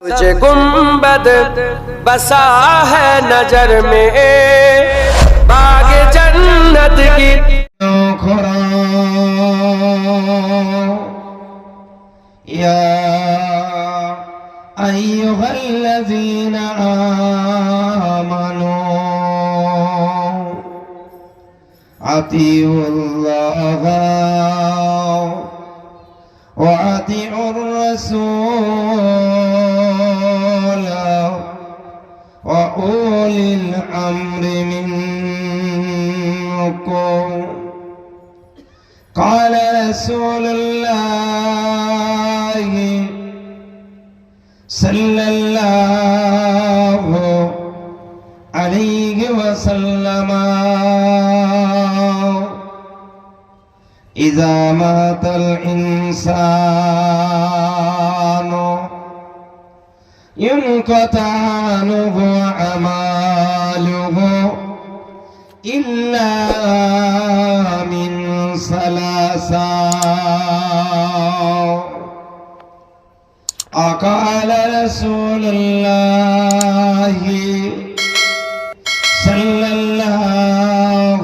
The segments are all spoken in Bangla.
तुझे गुंबद बसा है नजर में बाग जन्नत की या अय्युहल्लज़ीना आमनू अतीउल्लाह व अतीउर रसूल व उलिल अम्रि मिनकुम قال رسول الله صلى الله عليه وسلم إذا مات الإنسان ينقطع عنه أعماله إلا من ثلاثة قال رسول الله صلى الله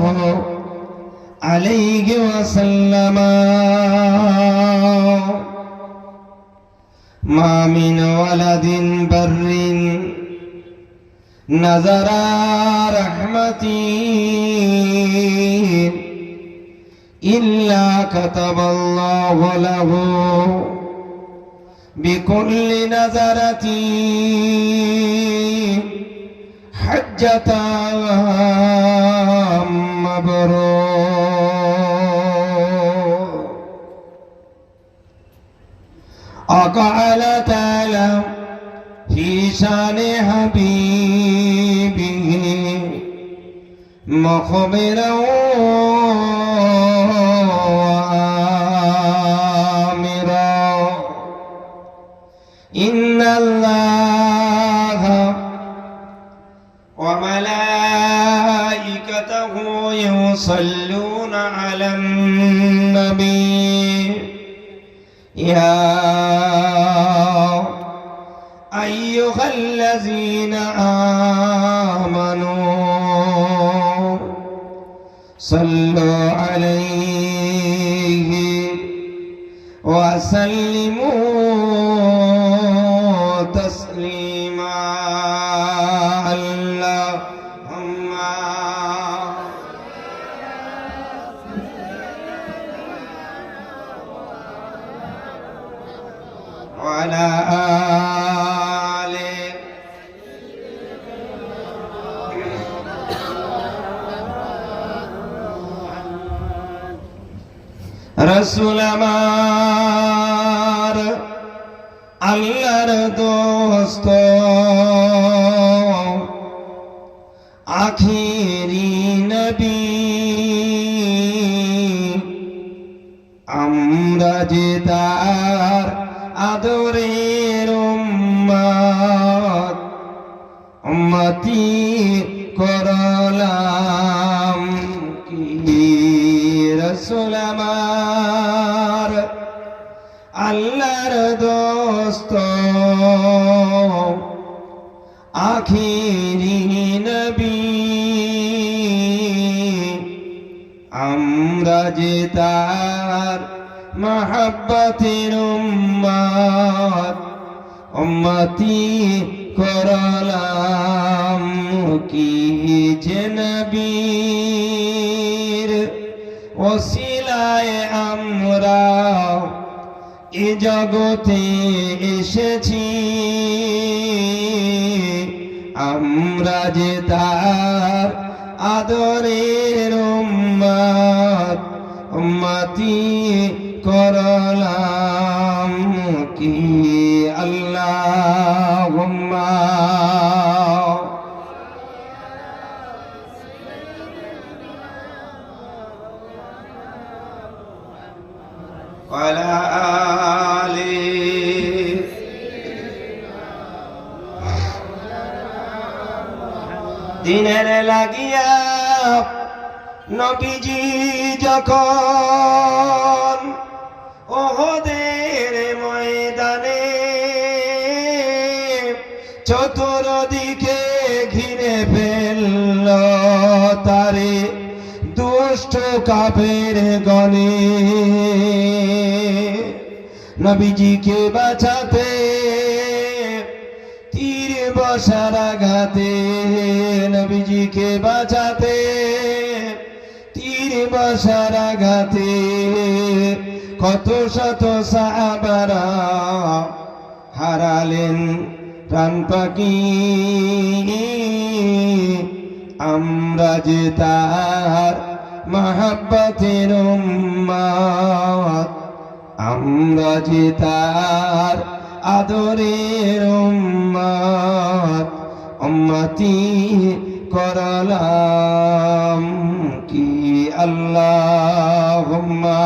عليه وسلم ما من ولد بر نظر رحمتي إلا كتب الله له بكل نظرة حجة مبرور وقال تعالى في شان حبيبه مخبرا وآمرا إن الله وملائكته يصلون على النبي يا أيها الذين آمنوا صلوا عليه وسلموا تسليما اللهم وعلى آله रसूल আমার আল্লাহর দোস্ত আখিরি নবী আমরা যে তার আদরের উম্মত উম্মতি করলাম কি রসুল আমার আল্লাহর দোস্ত আখিরি নবী আমরা যে তার মহব্বতের উম্মত উম্মতি করলাম কি যে নবীর ওসিলায় আমরা এ জগতে এসেছি আমরা যে তার আদরের উম্মত উম্মতি করলাম কি আল্লাহুম্মা وعلى آله দিনের লাগিয়া নবীজি যখন ওহদের ময়দানে চতুর্দিকে ঘিরে ফেলল তারে দুষ্ট কাফের গণে। নবীজিকে বাঁচাতে তীর বর্ষার আঘাতে, নবীজিকে বাঁচাতে তীর বর্ষার আঘাতে কত শত সাহাবারা হারালেন প্রাণ পাখি। আমরা যে তার মহব্বতের উম্মত, আমরা যে তার আদরের উম্মত, উম্মতি করলাম কি আল্লাহুম্মা।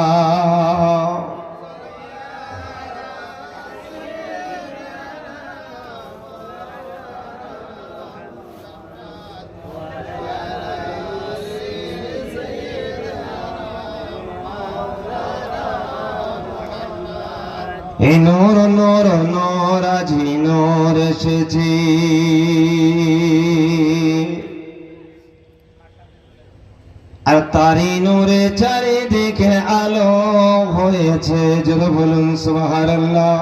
এ নূর নূর নূর আজি নূর এসেছে, আর তারি নূরে চারিদিকে আলো হয়েছে। জোরে বলুন সুবহানাল্লাহ।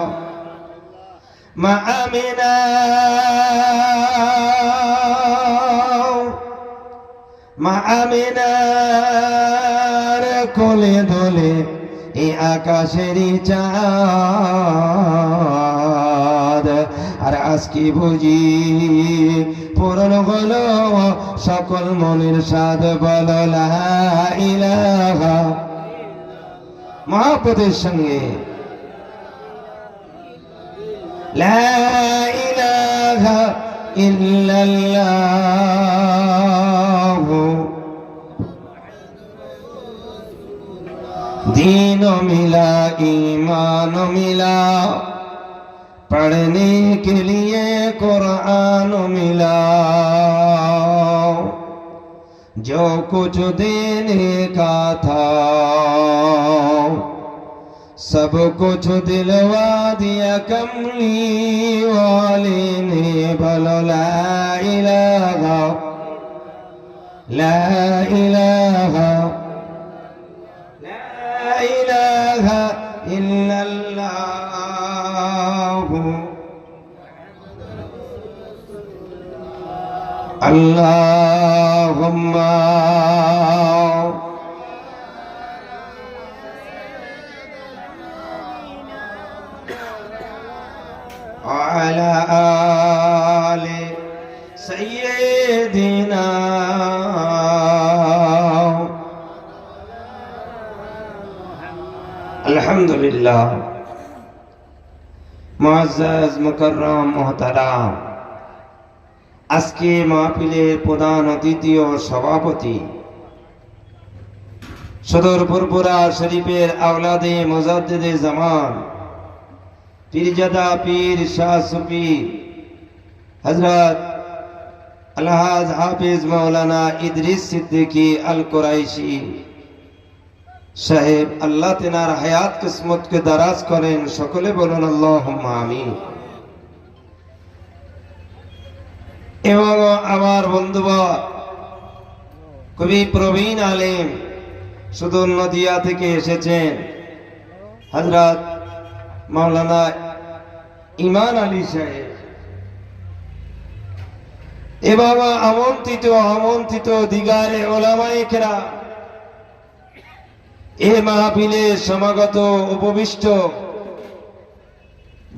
মা আমিনা মা আমিনার কোলে দোলে এই আকাশেরই চাঁদ, আর আজকে বুঝি পূরণ হলো সকল মনের সাধ। বলো লা ইলাহা, মহব্বতের সঙ্গে লা ইলাহা ইল্লাল্লাহ। दीन मिला ईमान मिला, पढ़ने के लिए कुरान मिला। जो कुछ देने का था सब कुछ दिलवा दिया कमली वाले ने। बोलो ला इलाहा ला इलाहा لا إله إلا الله اللهم وعلى آل سيدنا আলহামদুলিল্লাহ। মুআজ্জাজ মুকাররম মুহতারাম, আজকে মাহফিলের প্রধান অতিথি ও সভাপতি সদর ফুরফুরা শরীফের আওলাদে মুজাদ্দিদে জামান পীরজাদা পীর শাহ সুফি হযরত আলহাজ হাফিজ মাওলানা ইদ্রিস সিদ্দিকী আল কুরাইশি সাহেব, আল্লাহ তেনার হায়াত কিসমত কে দারাজ করেন। সকলে বলুন আল্লাহুম্মা আমিন। এবং আমার বন্ধুবর কবি প্রবীণ আলেম সুদূর নদিয়া থেকে এসেছেন হযরত মাওলানা ইমান আলী সাহেব, এবং আমন্ত্রিত দিগারে ওলামায়ে কেরাম, এ মাহফিলে সমাগত উপবিষ্ট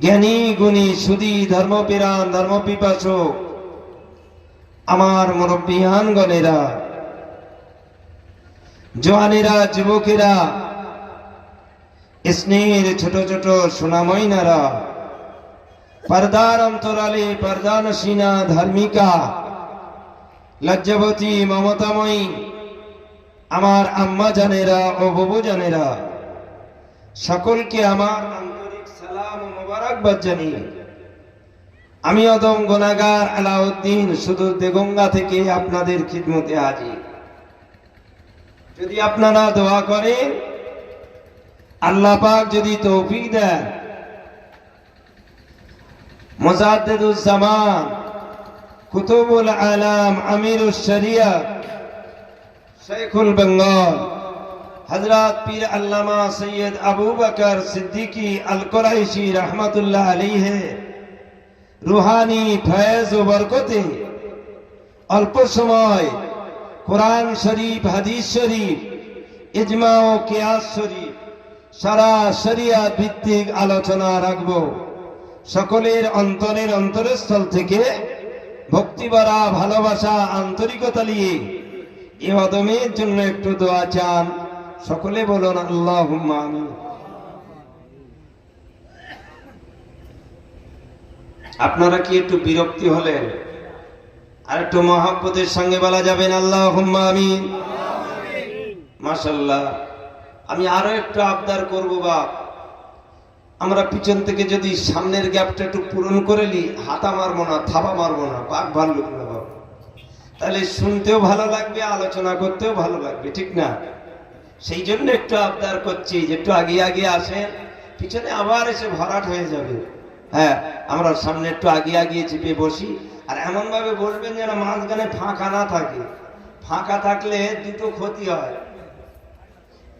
জ্ঞানী গুণী সুদী ধর্মপ্রাণ ধর্মপিপাসক আমার মুরব্বিয়ানগণেরা, জওয়ানেরা, যুবকেরা, স্নেহের ছোট ছোট সোনাময়নারা, পর্দার অন্তরালে পর্দানসীনা ধার্মিকা, লজ্জাবতী মমতাময়ী আমার আম্মা জানেরা ও বাবু জানেরা, সকলকে আমার আন্তরিক সালাম ও মোবারকবাদ জানিয়ে আমি অদম গুনাহগার আলাউদ্দিন সুদূর দেগঙ্গা থেকে আপনাদের খিদমতে হাজির। যদি আপনারা দোয়া করেন, আল্লাহ পাক যদি তৌফিক দেন, মুজাদ্দিদুজ জামান, কুতুবুল আলাম, আমিরুশ শরিয়া, শেখুল বেঙ্গল হযরত পীর আল্লামা সৈয়দ আবু বকর সিদ্দিকী আল কুরাইশি রহমাতুল্লাহ আলাইহি রুহানি ফয়েজ ও বরকতে অল্প সময় কোরআন শরীফ, হাদিস শরীফ, ইজমা ও কিয়াস শরীফ সারা শরিয়াত ভিত্তিক আলোচনা রাখব। সকলের অন্তরের অন্তরস্থল থেকে ভক্তিভরা ভালোবাসা, আন্তরিকতা নিয়ে এই আদমের জন্য একটু দোয়া চান। সকলে বলুন আল্লাহুম্মা আমিন। আপনারা কি একটু বিরক্তি হলেন? আর একটু মহব্বতের সঙ্গে বলা যাবেন আল্লাহুম্মা আমিন। মাশাআল্লাহ। আমি আরো একটু আবদার করব, বাপ, আমরা পিছন থেকে যদি সামনের গ্যাপটা একটু পূরণ করে নি, হাতা মারবো না, থাবা মারবো না, বাঘ ভাল্লুক না বাবা, তাহলে শুনতেও ভালো লাগবে, আলোচনা করতেও ভালো লাগবে, ঠিক না? সেই জন্য একটু আবদার করছি যে একটু আগে আগে আসেন, পিছনে আবার এসে ভরাট হয়ে যাবে। হ্যাঁ, আমরা সামনে একটু আগে আগে চেপে বসি, আর এমন ভাবে বসবেন যেন মাঝখানে ফাঁকা না থাকে। ফাঁকা থাকলে দুটো ক্ষতি হয়।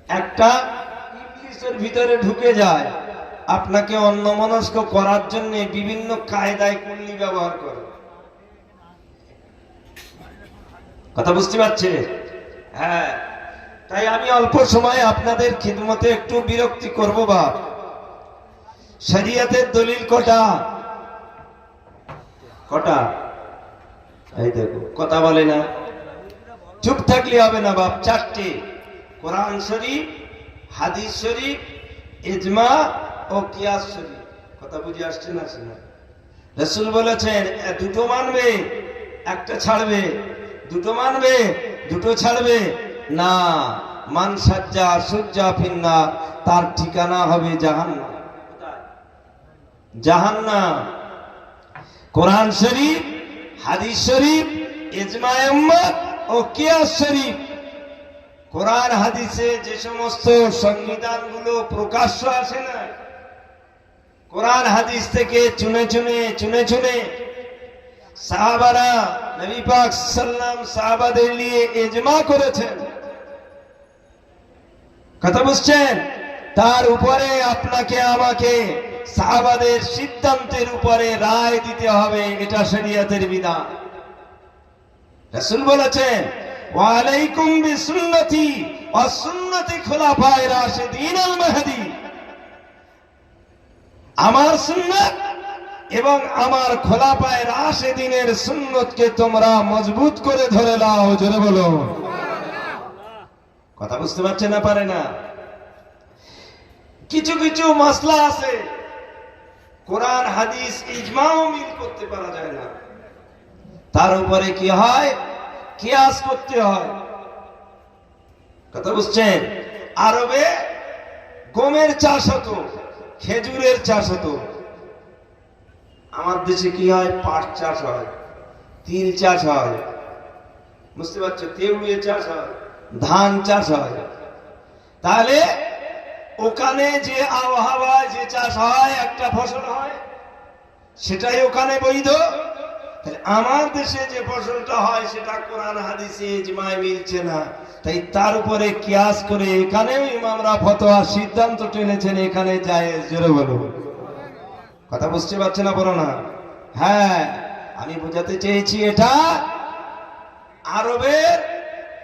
একটা, ইবলিসের ভিতরে ঢুকে যায়, আপনাকে অন্যমনস্ক করার জন্য বিভিন্ন কায়দায় কুল্লি ব্যবহার করে। কথা বুঝতে পারছে? হ্যাঁ, তাই আমি অল্প সময় আপনাদের খিদমতে একটু বিরক্তি করব। বাপ, শরিয়তের দলিল কটা? কটা? এই দেখো, কথা বলে না, চুপ থাকলে হবে না বাপ। চারটে: কোরআন শরীফ, হাদিস শরীফ, ইজমা ও কিয়াস শরীফ। কথা বুঝে আসছে না? রাসূল বলেছেন দুটো মানবে, একটা ছাড়বে, দুটো মানবে, দুটো ছাড়বে না। মান সাজ্জা সুজ্জা ফিন্নার, তার ঠিকানা হবে জাহান্নাম। জাহান্নাম। কোরআন শরীফ, হাদিস শরীফ, ইজমায়ে উম্মত ও কিয়াস শরীফ। কোরআন হাদিসে যে সমস্ত সংবিধানগুলো প্রকাশ্য আসে না, কোরআন হাদিস থেকে চুনে চুনে সাহাবারা, নবী পাক সাল্লাল্লাহু আলাইহি সাহাবাদের নিয়ে ইজমা করেছেন। কথা বুঝছেন? তার উপরে আপনাকে আমাকে সাহাবাদের সিদ্ধান্তের উপরে রায় দিতে হবে। এটা শরীয়তের বিধান। রাসূল বলেছেন, ওয়া আলাইকুম বিসুন্নতি ওয়া সুন্নতি খুলাফায়ে রাশিদিন আল মাহদি। আমার সুন্নাত এবং আমার খোলাফায়ে রাশিদিনের সুন্নতকে তোমরা মজবুত করে ধরে নাও। জোরে বলো। কথা বুঝতে পারছে না? পারে না? কিছু কিছু মাসলা আছে কোরআন হাদিস ইজমাও মিল করতে পারা যায় না, তার উপরে কি হয়? কিয়াস করতে হয়। কথা বুঝছেন? আরবে গমের চাষ হতো, খেজুরের চাষ হতো। আমার দেশে কি হয়? পাট চাষ হয়, তিল চাষ হয়, বুঝতে পারছো? তেউড়িয়ে চাষ হয়, ধান চাষ হয়। তাহলে ওখানে যে আবহাওয়ায় যে চাষ হয়, একটা ফসল হয়, সেটাই ওখানে বৈধ। তাহলে আমার দেশে যে ফসলটা হয় সেটা কোরআন হাদিসে ইজমায় মিলছে না, তাই তার উপরে কিয়াস করে এখানেও ইমামরা ফতোয়া সিদ্ধান্ত টেনেছেন এখানে জায়েজ। জোরে বলো। কথা বুঝতে পারছে না? বলো না। হ্যাঁ, আমি বোঝাতে চেয়েছি এটা আরবের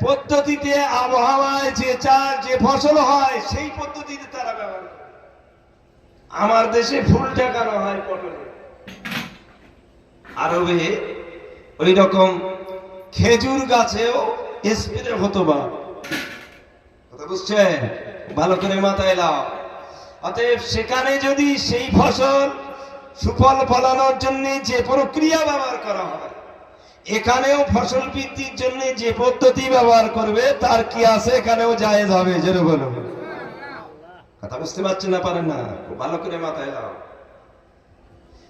পদ্ধতিতে, আবহাওয়ায় যে চাষ যে ফসল হয় সেই পদ্ধতিতে তারা ব্যবহার করে। আমার দেশে ফুল ঠেকানো হয় পটলে, আরবে ওই রকম খেজুর গাছেও স্প্রে হতো। বা কথা বুঝছেন? ভালো করে মাথায় লাও। অতএব সেখানে যদি সেই ফসল সুফল ফলানোর জন্য যে প্রক্রিয়া ব্যবহার করা হয়, এখানেও ফসল বৃদ্ধির জন্য যে পদ্ধতি ব্যবহার করবে তার কি আছে, এখানেও জায়েজ হবে। জোরে বলো। কথা বুঝতে পারছেন না? পারেন না? ভালো করে মাথায় লাও।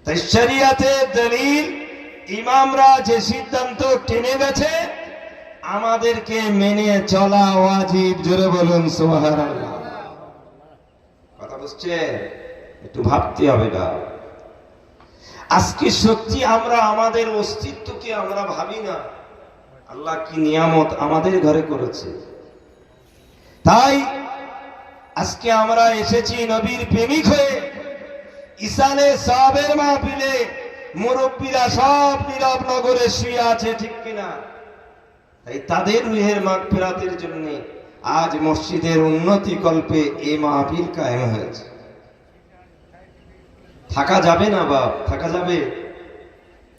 তাই শরিয়াতের দলিল, ইমামরা যে সিদ্ধান্ত টেনে গেছে, আমাদেরকে মেনে চলা ওয়াজিব। জোরে বলুন সুবহানাল্লাহ। কথা বুঝছে? একটু ভাবতে হবে না। আজকে সত্যি আমরা আমাদের অস্তিত্বকে আমরা ভাবি না, আল্লাহ কি নিয়ামত আমাদের ঘরে করেছে। তাই আজকে আমরা এসেছি নবীর প্রেমিক হয়ে। ইসানে সাহাবের মাহফিলে মুরব্বীরা সব নীরব নগরে শুয়ে আছে, ঠিক কিনা? তাই তাদের রুহের মাগফিরাতের জন্য আজ মসজিদের উন্নতি কল্পে এই মাহফিল কায়েম হয়েছে। থাকা যাবে না বাপ, থাকা যাবে?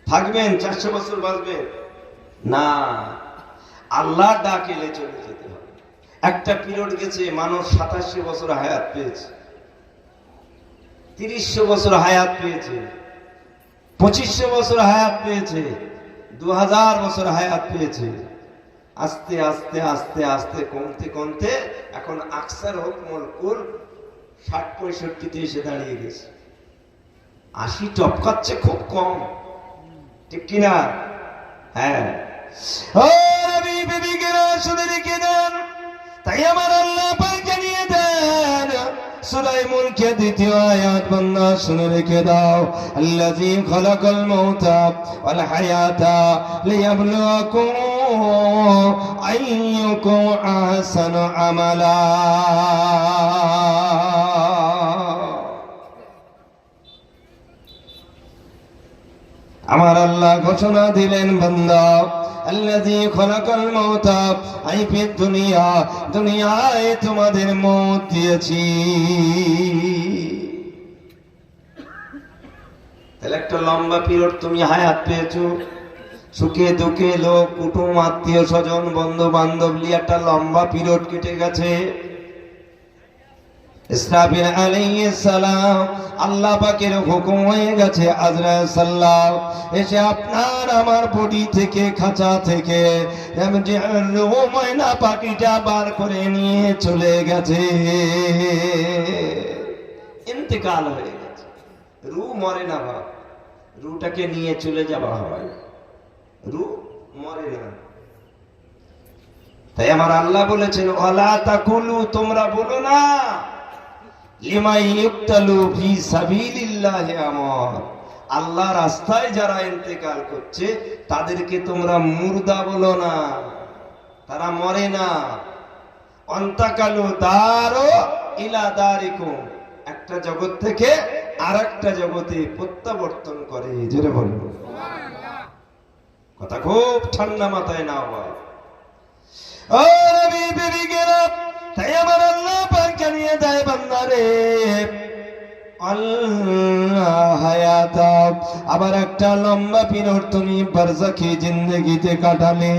থাকবেন 400 বছর বাঁচবেন না, আল্লাহ ডাক এলে চলে যেতে হবে। একটা পিরিয়ড গেছে মানুষ 2700 বছর হায়াত পেয়েছে, 3000 বছর হায়াত পেয়েছে, 2500 বছর হায়াত পেয়েছে, 2000 বছর হায়াত পেয়েছে। আস্তে আস্তে আস্তে আস্তে কমতে কমতে এখন আকসার হুকমুল কুল 60-65 এসে দাঁড়িয়ে গেছে। 80 টপকাচ্ছে, খুব কম, ঠিক কিনা? হ্যাঁ, ও নবী বিবিকেরা শুনে রেখে দেন। তাই আমার আল্লাহ পাক জানিয়ে দেন সূরা মুলকে 2য় আয়াত, বান্দা শুনে রেখে দাও, আল্লাযী খালাকাল মাউতা ওয়াল হায়াতা লিয়াবলুয়াকুম আইয়ুকুম আহসানু আমালা। আমার আল্লাহ ঘোষণা দিলেন, বান্দা আল্লাযী খালাকাল মাউতা, আমি ফিদ দুনিয়া, দুনিয়ায় তোমাদের মওত দিয়েছি। তাহলে একটা লম্বা পিরিয়ড তুমি হায়াত পেয়েছো, সুখে দুঃখে লোক কুটুম আত্মীয় স্বজন বন্ধু বান্ধব নিয়ে একটা লম্বা পিরিয়ড কেটে গেছে। ইসরাফিল আলাইহিস সালাম আল্লাহ পাকের হুকুম হয়ে গেছে, আজরাইল সাল্লাম এসে আপনার আমার বডি থেকে, খাঁচা থেকে ময়না পাখিটা বার করে নিয়ে চলে গেছে, ইন্তেকাল হয়ে গেছে। রূহ মরে না বাপ, রূহটাকে নিয়ে চলে যাওয়া হয়, রূহ মরে না। তাই আমার আল্লাহ বলেছেন, ওয়ালা তাকুলু, তোমরা বলো না, লিমান ইউক্তালু ফি সাবিলিল্লাহি আমর, আল্লাহ রাস্তায় যারা ইন্তেকাল করছে তাদেরকে তোমরা মুর্দা বলো না, তারা মরে না। অন্তাকালু দারো ইলা দারিকুম, একটা জগৎ থেকে আরেকটা জগতে প্রত্যাবর্তন করে। জোরে বলো সুবহানাল্লাহ। কথা খুব ঠান্ডা মাথায় নাও বাবা। ও নবী বিবিকেরা, তাই আমার আল্লাহ পাক জানিয়ে দেয়, বান্দারে আল্লাহ হায়াতা, আবার একটা লম্বা পিরিয়ড তুমি বারজাখি জিন্দেগিতে কাটালে,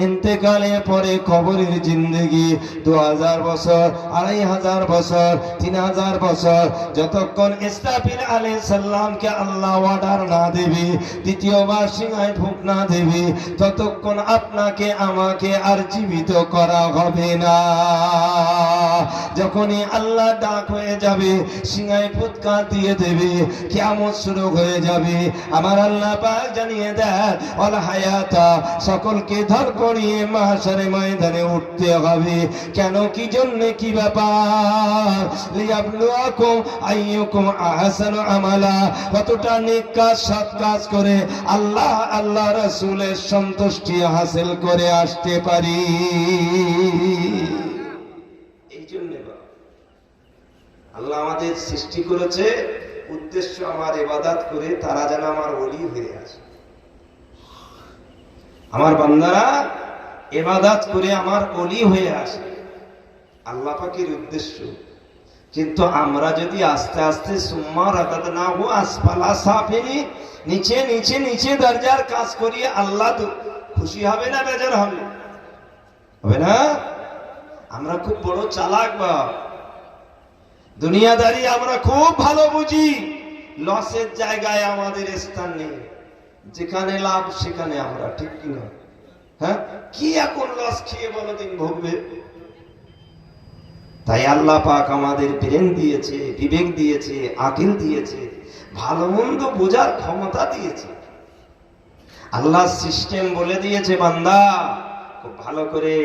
ইন্তেকালের পরে কবরের জিন্দেগি 2000 বছর, 2500 বছর, 3000 বছর, যতক্ষণ ইসরাফিল আলাইহিস সালামকে আল্লাহ অর্ডার না দেবে, দ্বিতীয়বার সিংহায় ফুঁক না দেবে, ততক্ষণ আপনাকে আমাকে আর জীবিত করা হবে না। যখনই আল্লাহ ডাক হয়ে যাবে, সিংহায় ফুৎকার দিয়ে দেবে, কিয়ামত শুরু হয়ে যাবে। আমার আল্লাহ পাক জানিয়ে দেন, ওয়াল হায়াতা, সকলকে ধর করিয়ে মাহশারে ময়দানে উঠতে হবে। কেন, কি জন্য, কি ব্যাপার? লিয়াবলুয়াকুম আইয়ুকুম আহসানু আমালা, কতটা নেক কাজ, সৎ কাজ করে আল্লাহ রাসূলের সন্তুষ্টি হাসিল করে আসতে পারি। এই জন্য আল্লাহ আমাদের সৃষ্টি করেছে, উদ্দেশ্য আমার ইবাদত করে তারা যেন আমার ওলি হয়ে আসে। আমার বান্দারা ইবাদত করে আমার ওলি হয়ে আসে, আল্লাহ পাকের উদ্দেশ্য। কিন্তু আমরা যদি আস্তে আস্তে সুম্মা রাদাদনাহু আসফালা সাফিলিন, নিচে নিচে নিচে দরজার কাজ করি, আল্লাহ তো খুশি হবে না, বেজার হবে? হবে না? আমরা খুব বড় চালাক বা দুনিয়াদারি, আমরা খুব ভালো বুঝি। লসের জায়গায় আমাদের স্থান নেই, যেখানে লাভ সেখানে আমরা, ঠিক কিনা? হ্যাঁ, কি এখন লস খেয়ে বলো দিন ভোগবে? তাই আল্লাহ পাক আমাদের ব্রেন দিয়েছে, বিবেক দিয়েছে, আকিল দিয়েছে, ভালো মন্দ বোঝার ক্ষমতা দিয়েছে। আল্লাহ সিস্টেম বলে দিয়েছে, বান্দা খুব ভালো করে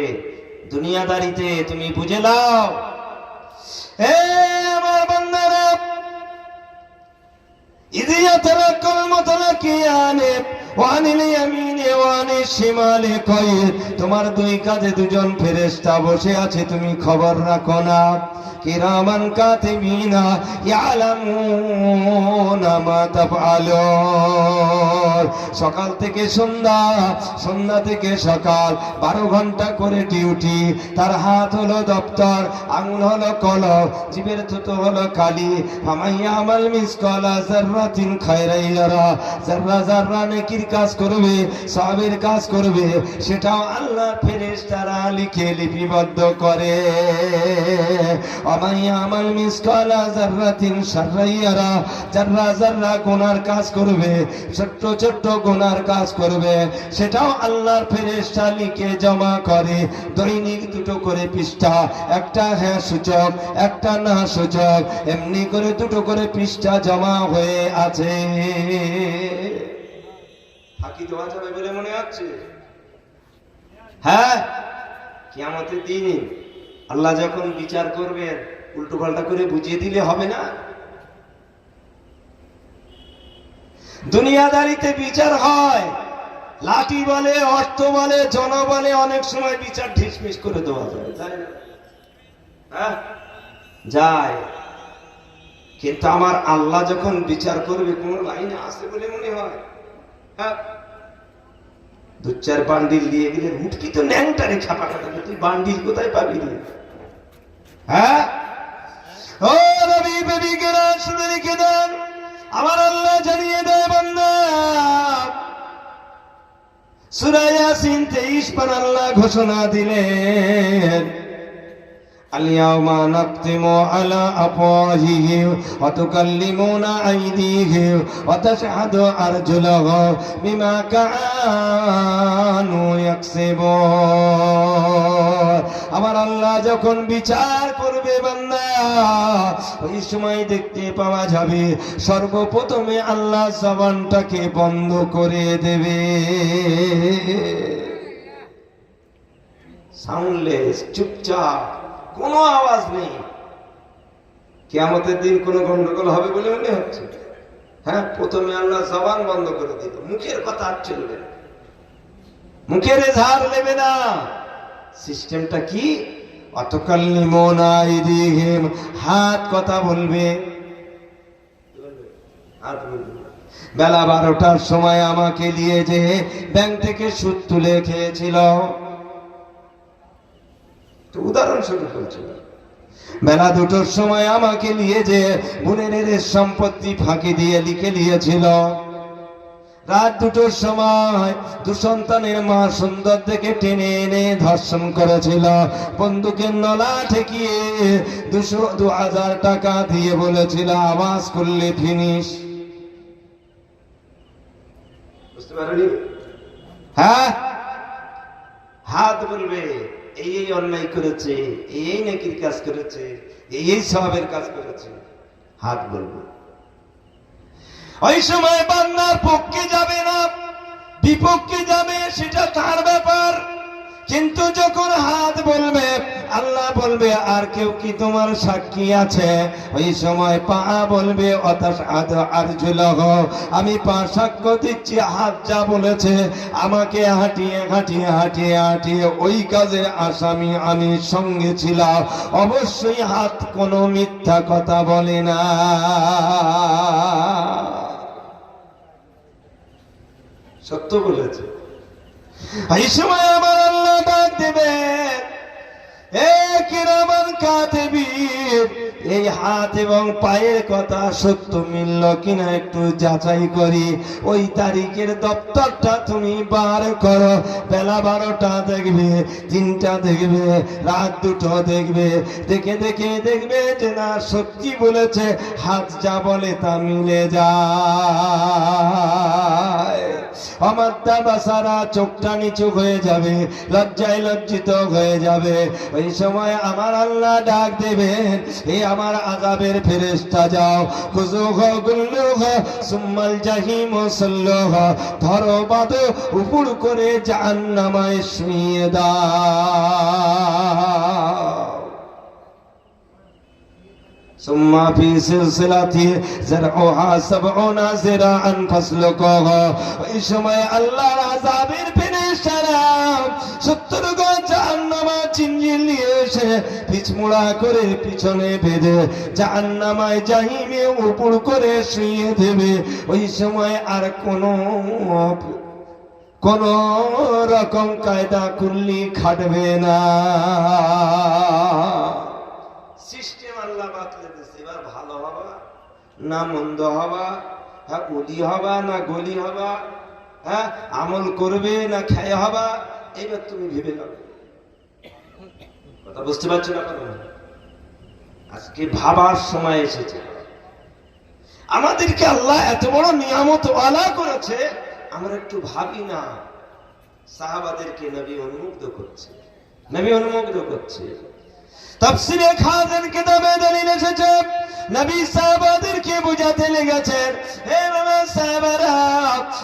দুনিয়াদারিতে তুমি বুঝে নাও। আমার বান্দারা, إذ يتلقى المتلقيان وعن اليمين وعن الشمال قعيد। তোমার দুই কাঁধে দুজন ফেরেশতা বসে আছে, তুমি খবর রাখো না। কিরামান কাতিবিনা ইয়ালামুনা মা তাফআলুন। সকাল থেকে সন্ধ্যা, সন্ধ্যা থেকে সকাল, 12 ঘন্টা করে ডিউটি। তার হাত হলো দপ্তর, আঙুল হলো কলম, জিভের থুতু হলো কালি। ফামাইয়া আমাল মিসকালা যাররাতিন খায়রান ইয়ারা। যাররা যাররা নেকির কাজ করবে, সওয়াবের কাজ করবে, সেটাও আল্লাহর ফেরেশতারা লিখে লিপিবদ্ধ করে। আমাইয়া আমাল মিসকালা যাররাতিন শাররান ইয়ারা। যাররা যাররা গুনার কাজ করবে, ছোট্ট ছোট্ট গুনার কাজ করবে, সেটাও আল্লাহর ফেরেশতা লিখে জমা করে। দৈনিক দুটো করে পৃষ্ঠা, একটা হ্যাঁ সূচক, একটা না সূচক, এমনি করে দুটো করে পৃষ্ঠা জমা হয়ে আছে। ফাঁকি দেওয়া যাবে বলে মনে হচ্ছে? হ্যাঁ, কিয়ামতের দিন আল্লাহ যখন বিচার করবেন, উল্টো পাল্টা করে বুঝিয়ে দিলে হবে না। দুনিয়াদারিতে বিচার হয়, লাঠি বলে, অর্থ বলে, জন বলে, অনেক সময় বিচার ঢিসমিস করে দেওয়া যায়, যায় না? হ্যাঁ, যায়। কিন্তু আমার আল্লাহ যখন বিচার করবে, কোন লাইনে আসে বলে মনে হয়? হ্যাঁ, 2-4 বান্ডিল দিয়ে গেলে মুটকি তো ন্যাংটারে খাপা খাটাবে, তুই বান্ডিল কোথায় পাবি রে? হ্যাঁ, ও নবী বেবিকেরা শুনে রেখে দেন, আমার আল্লাহ জানিয়ে দেয় বান্দা, সূরা ইয়াসিন 23 পার আল্লাহ ঘোষণা দিলেন, আল-ইয়াওমা নাখতিমু আলা আফওয়াহিহিম ওয়া তুকাল্লিমুনা আইদিহিম ওয়া তাশহাদু আরজুলুহুম বিমা কানু ইয়াকসিবুন। আমার আল্লাহ যখন বিচার করবে বান্দা, ওই সময় দেখতে পাওয়া যাবে সর্বপ্রথমে আল্লাহ জবানটাকে বন্ধ করে দেবে। সাউন্ডলেস, চুপচাপ, কোনো আওয়াজ নেই। কিয়ামতের দিন কোনো গন্ডগোল হবে বলে মনে হচ্ছে? হ্যাঁ, প্রথমে আল্লাহ জবান বন্ধ করে দিল, মুখের কথা আর চলবে না, মুখের এজাহার নেবে না। সিস্টেমটা কি? অতকাল্লিমুনা আইদিহিম, হাত কথা বলবে। বেলা 12টার সময় আমাকে নিয়ে যে ব্যাংক থেকে সুদ তুলে খেয়েছিল, উদাহরণস্বরূপ বলছিল, বেলা 2টোর সময় আমাকে নিয়ে যে বোনের সম্পত্তি ফাঁকি দিয়ে লিখে নিয়েছিল, রাত 2টোর সময় 2 সন্তানের মা সুন্দর দেখে টেনে এনে ধর্ষণ করেছিল, বন্দুকের নলা ঠেকিয়ে 2000 টাকা দিয়ে বলেছিল আওয়াজ করলে ফিনিশ। বুঝতে পারলি? হ্যাঁ, হাত বলবে এই এই অন্যায় করেছে, এই এই নেকির কাজ করেছে, এই এই সওয়াবের কাজ করেছে, হাত বলবে। ওই সময় বান্দার পক্ষে যাবে না, বিপক্ষে যাবে, সেটা তার ব্যাপার। কিন্তু যখন হাত বলবে, আল্লাহ বলবে আর কেউ কি তোমার সাক্ষী আছে? ওই সময় পা বলবে অতাশহাদু আরজুলুহুম, আমি পা সাক্ষ্য দিচ্ছি, হাত যা বলেছে আমাকে হাঁটিয়ে হাঁটিয়ে হাঁটিয়ে হাঁটিয়ে ওই কাজের আসামি আমি সঙ্গে ছিলাম। অবশ্যই হাত কোনো মিথ্যা কথা বলে না। সত্য বলেছে। এই সময় আমার আল্লাহ ডাক দেবে, এ কিরামান কাতিবিন, এই হাত এবং পায়ের কথা সত্য মিলল কিনা একটু যাচাই করি। ওই তারিখের দপ্তরটা তুমি বার করো। বেলা 12টা দেখবে, 3টা দেখবে, রাত 2টো দেখবে, দেখে দেখে দেখবে যে না সত্যি বলেছে, হাত যা বলে তা মিলে যায়। আমার বাসারা চোখটা নিচু হয়ে যাবে, লজ্জায় লজ্জিত হয়ে যাবে। ওই সময় আমার আল্লাহ ডাক দেবেন, এই আমার আযাবের ফেরেশতা যাও, খুযুহ গুল্লুহ সুম্মাল জাহিম সাল্লুহ, ধরো বাঁধো উপর করে জাহান্নামায় শুইয়ে দাও। সুম্মা ফি সিলসিলাতি যারউহা 70 যিরাআন ফাসলুকুহা। ওই সময় আল্লাহর আযাবের ফেরেশতারা 70 গজ জাহান্নামা চিনজিল নিয়ে এসে পিছমুড়া করে পিছনে বেঁধে জাহান্নামায় জাহিমে উপর করে শুইয়ে দেবে। ওই সময় আর কোন রকম কায়দা কুল্লি খাটবে না। সিস্টেম আল্লাহ বাতলে দিচ্ছে। এবার ভালো হবা না মন্দ হবা, হ্যাঁ অলি হবা না গলি হবা, হ্যাঁ আমল করবে না খেয়ে হবা, এইবার তুমি ভেবে নাও। কথা বুঝতে পারছো না? আজকে ভাবার সময় এসেছে। আমাদেরকে আল্লাহ এত বড় নিয়ামত ওয়ালা করেছে, আমরা একটু ভাবি না। সাহাবাদেরকে নবী উন্মুক্ত করছে, নবী উন্মুক্ত করছে। তাফসীরে খাজান কিতাবে দলিল এসেছে, নবী সাহাবাদেরকে বুঝাতে লেগেছেন, হে বাবা সাহাবারা,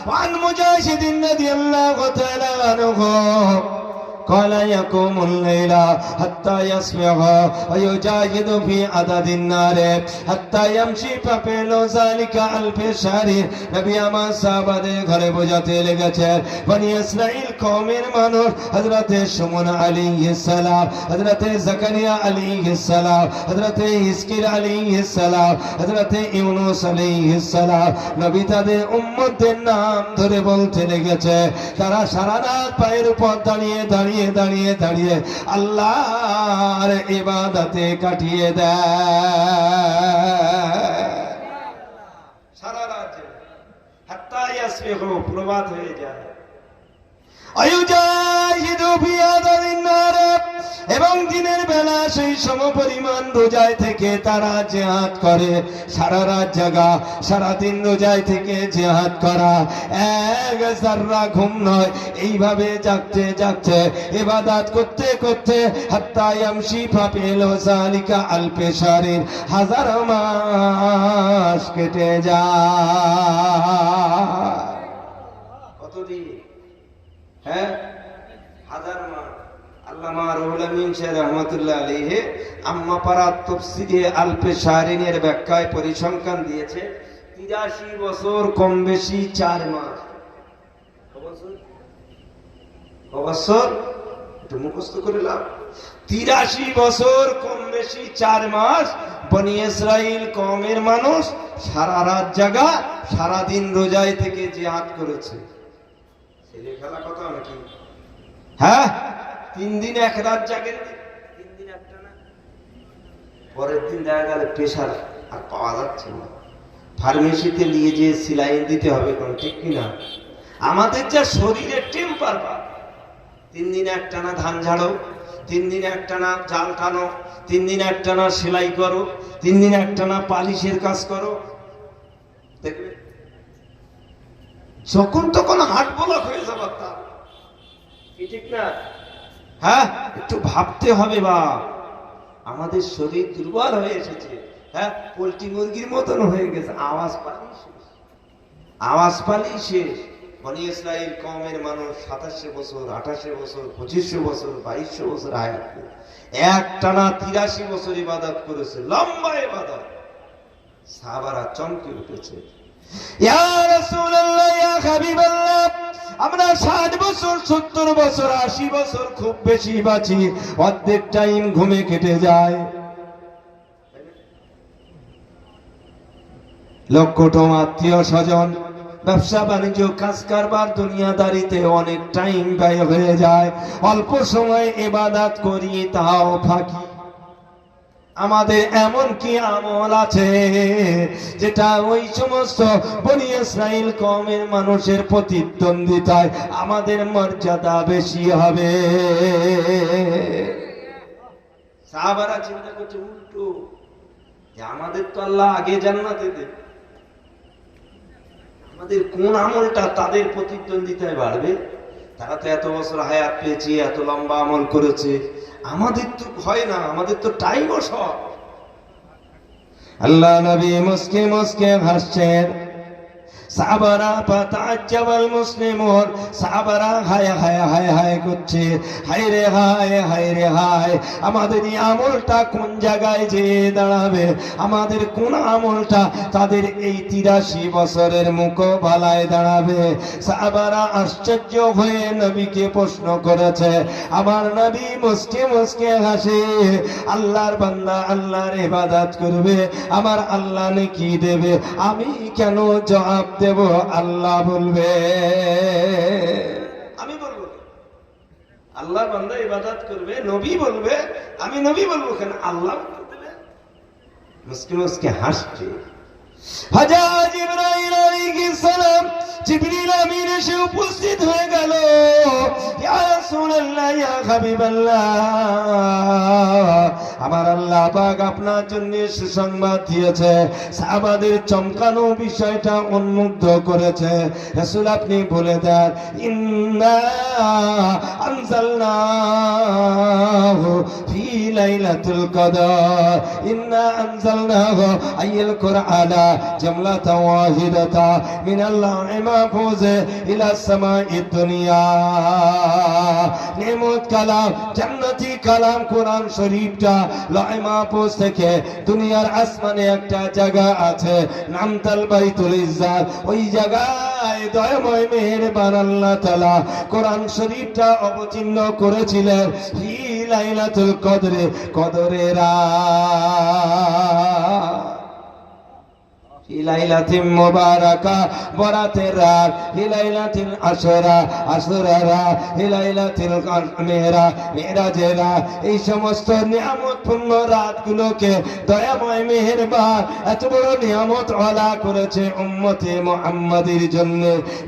ওয়ান মুজাহিদিন রাদিয়াল্লাহু তাআলা আনহু قال يقوم الليل حتى يصبح ويجاهد في عدد النار حتى يمشي ففعل ذلك ألف شهر। নবী আমার সাহাবাদের ঘরে বোঝাতে লেগেছেন, বনি ইসরাইল কওমের মানুষ হযরতে সুমন আলাইহিস সালাম, হযরতে জাকারিয়া আলাইহিস সালাম, হযরতে হিজকিল আলাইহিস সালাম, হযরতে ইউনূস আলাইহিস সালাম, নবী তাদের উম্মতদের নাম ধরে বলতে লেগেছে। তারা সারা রাত পায়ের উপর দাঁড়িয়ে দাঁড়িয়ে দাঁড়িয়ে দাঁড়িয়ে আল্লাহর ইবাদতে কাটিয়ে দেয় সারা রাত, হাত্তা ইয়াসবিহু, প্রভাত হয়ে যায়। আয়ুজাহিদু ফি আদাদিন নার, এবং দিনের বেলা সেই সমপরিমাণ রোজায় থেকে তারা জিহাদ করে। সারা রাত জাগা, সারাদিন রোজায় থেকে জিহাদ করা, এক যাররা ঘুম নয়। এইভাবে জাগতে জাগতে ইবাদত করতে করতে হাত্তা ইয়ামশি ফাপিল যালিকা আলফে শাহরিন, 1000 মাস কেটে যায়। কতদিন? হ্যাঁ, 1000 মাস। আল্লামা রুহুল আমিন শাহ রহমাতুল্লাহ আলাইহি আম্মা পারাত তাফসীরে আলফে শাহরিনের ব্যাখ্যায় পরিসংখ্যান দিয়েছে 83 বছর কম বেশি 4 মাস। বছর একটু মুখস্থ করে লাভ। 83 বছর কম বেশি 4 মাস বনি ইসরাইল কওমের মানুষ সারা রাত জাগা, সারা দিন রোজায় থেকে জিহাদ করেছে। ছেলে খেলা কথা নাকি? হ্যাঁ, 3 দিন 1 রাত জাগেন, 3 দিন একটা না, পরের দিন দেখা গেল প্রেশার আর পাওয়া যাচ্ছে না, ফার্মেসিতে নিয়ে যে সিলাইন দিতে হবে, কোন ঠিক কিনা? আমাদের যা শরীরের টেম্পার, 3 দিন একটানা ধান ঝাড়ো, 3 দিন একটানা জাল টানো, 3 দিন একটানা সেলাই করো, 3 দিন একটানা পালিশের কাজ করো, দেখবে যখন তখন হার্ট ব্লক হয়ে যাবে। ঠিক না? হ্যাঁ, একটু ভাবতে হবে। বা আমাদের শরীর দুর্বল হয়ে এসেছে, হ্যাঁ পোল্ট্রি মুরগির মতন হয়ে গেছে, আওয়াজ পালি শেষ, আওয়াজ পালি শেষ। বনি ইসরাইল কওমের মানুষ 2700 বছর, 2800 বছর, 2500 বছর, 2200 বছর হায়াত করে একটানা 83 বছর ইবাদত করেছে, লম্বা ইবাদত। সাহাবারা চমকে উঠেছে, ইয়া রাসূলুল্লাহ, ইয়া হাবিবাল্লাহ, আমরা 60 বছর, 70 বছর, 80 বছর খুব বেশি বাঁচি, অর্ধেক টাইম ঘুমে কেটে যায়। লক্ষটম আত্মীয় স্বজন, ব্যবসা বাণিজ্য, কাজ কারবার, দুনিয়াদারিতে অনেক টাইম ব্যয় হয়ে যায়। অল্প সময় ইবাদত করি, তাও ফাঁকি। আমাদের এমন কি আমল আছে যেটা ওই সমস্ত বনি ইসরাইল কওমের মানুষের প্রতিদ্বন্দ্বিতায় আমাদের মর্যাদা বেশি হবে? সাহাবারা চিন্তা করছে উল্টো, যে আমাদের তো আল্লাহ আগে জান্নাতে দেবে, আমাদের কোন আমলটা তাদের প্রতিদ্বন্দ্বিতায় বাড়বে? তারা তো এত বছর হায়াত পেয়েছে, এত লম্বা আমল করেছে, আমাদের তো হয় না, আমাদের তো টাইমও শর্ট। আল্লাহ নবী মুসকে মুসকে হাসছেন, সাহাবারা ফাতাআজ্জাবাল মুসলিমুন, সাহাবারা হায় হায় হায় হায় করছে, হায় রে হায়, হায় রে হায়, আমাদের এই আমলটা কোন জায়গায় যেয়ে দাঁড়াবে, আমাদের কোন আমলটা তাদের এই 83 বছরের মুকাবেলায় দাঁড়াবে। সাহাবারা আশ্চর্য হয়ে নবীকে প্রশ্ন করেছে। আমার নবী মুস্কি মুস্কি হাসে, আল্লাহর বান্দা আল্লাহর ইবাদত করবে, আমার আল্লাহ নেকি দেবে, আমি কেন জবাব দেব? আল্লাহ বলবে, আমি বলবো। আল্লাহর বান্দা ইবাদত করবে, নবী বলবে, আমি নবী বলবো কেন? আল্লাহ বলবে। মুস্কি মুস্কি হাসছে। হযরত জিবরাইল আলাইহিস সালাম, জিবরিল আমিন এসে উপস্থিত হয়ে গেল। ইয়া রাসূলুল্লাহ, ইয়া হাবিবাল্লাহ, আমার আল্লাহ পাক আপনার জন্য সুসংবাদ দিয়েছে। সাহাবাদের চমকানো বিষয়টা উন্মুগ্ধ করেছে। রাসূল আপনি বলে দেন, ইন্না আনজালনাহু ফি লাইলাতুল কদর, ইন্না আনজালনাহু আইয়াল কুরআনা জামলাতান ওয়াহিদাতা মিনাল লাহি মাহফুজ ইলা সামাঈদ দুনিয়া। নেমত কালাম, জান্নাতি কালাম কোরআন শরীফটা লাহি মাহফুজ থেকে দুনিয়ার আসমানে একটা জায়গা আছে, নামতাল বাইতুল ইজ্জাত। ওই জায়গায় দয়াময় মেহেরবান আল্লাহ তাআলা কোরআন শরীফটা অবতীর্ণ করেছিলেন ফি লাইলাতুল কদরে, কদরের রাত, লাইলাতিন মুবারাকা, বরাতের রাত, লাইলাতিন আশুরা, আশুরার রাত, লাইলাতিল মিরাজ, মিরাজের রাত। এই সমস্ত নিয়ামতপূর্ণ রাতগুলোকে দয়াময় মেহেরবান এত বড় নিয়ামত ওয়ালা করেছে উম্মতে মুহাম্মাদের জন্য,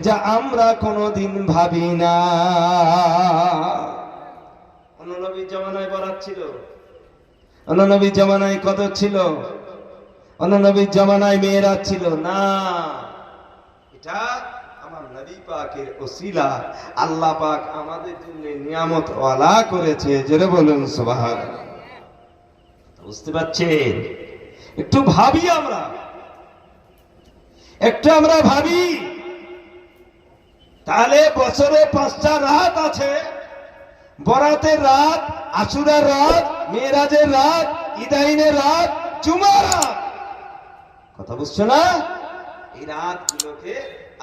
যা আমরা কোনোদিন ভাবি না। অন্য নবীর জামানায় বরাত ছিল, অন্য নবীর জামানায় কদর ছিল, অন্য নবীর জামানায় মেয়েরাজ ছিল না। এটা আমার নবী পাকের ওসিলা, আল্লাহ পাক আমাদের জন্য নিয়ামত ওয়ালা করেছে। জোরে বলুন সুবহানাল্লাহ। বুঝতে পারছেন? একটু ভাবি, আমরা একটু আমরা ভাবি, তাহলে বছরে 5টা রাত আছে। বরাতের রাত, আশুরার রাত, মেরাজের রাত, ঈদাইনের রাত, জুমার রাত। কথা বুঝছো না? এই রাতগুলোকে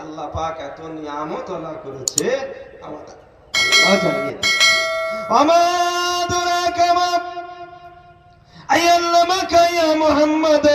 আল্লাহ পাক এত নিয়ামত ওয়ালা করেছে, আমাদের আল্লাহ জানিয়ে দেন। আমাদুরা কামা আয়াল্লামাকা ইয়া মুহাম্মদ,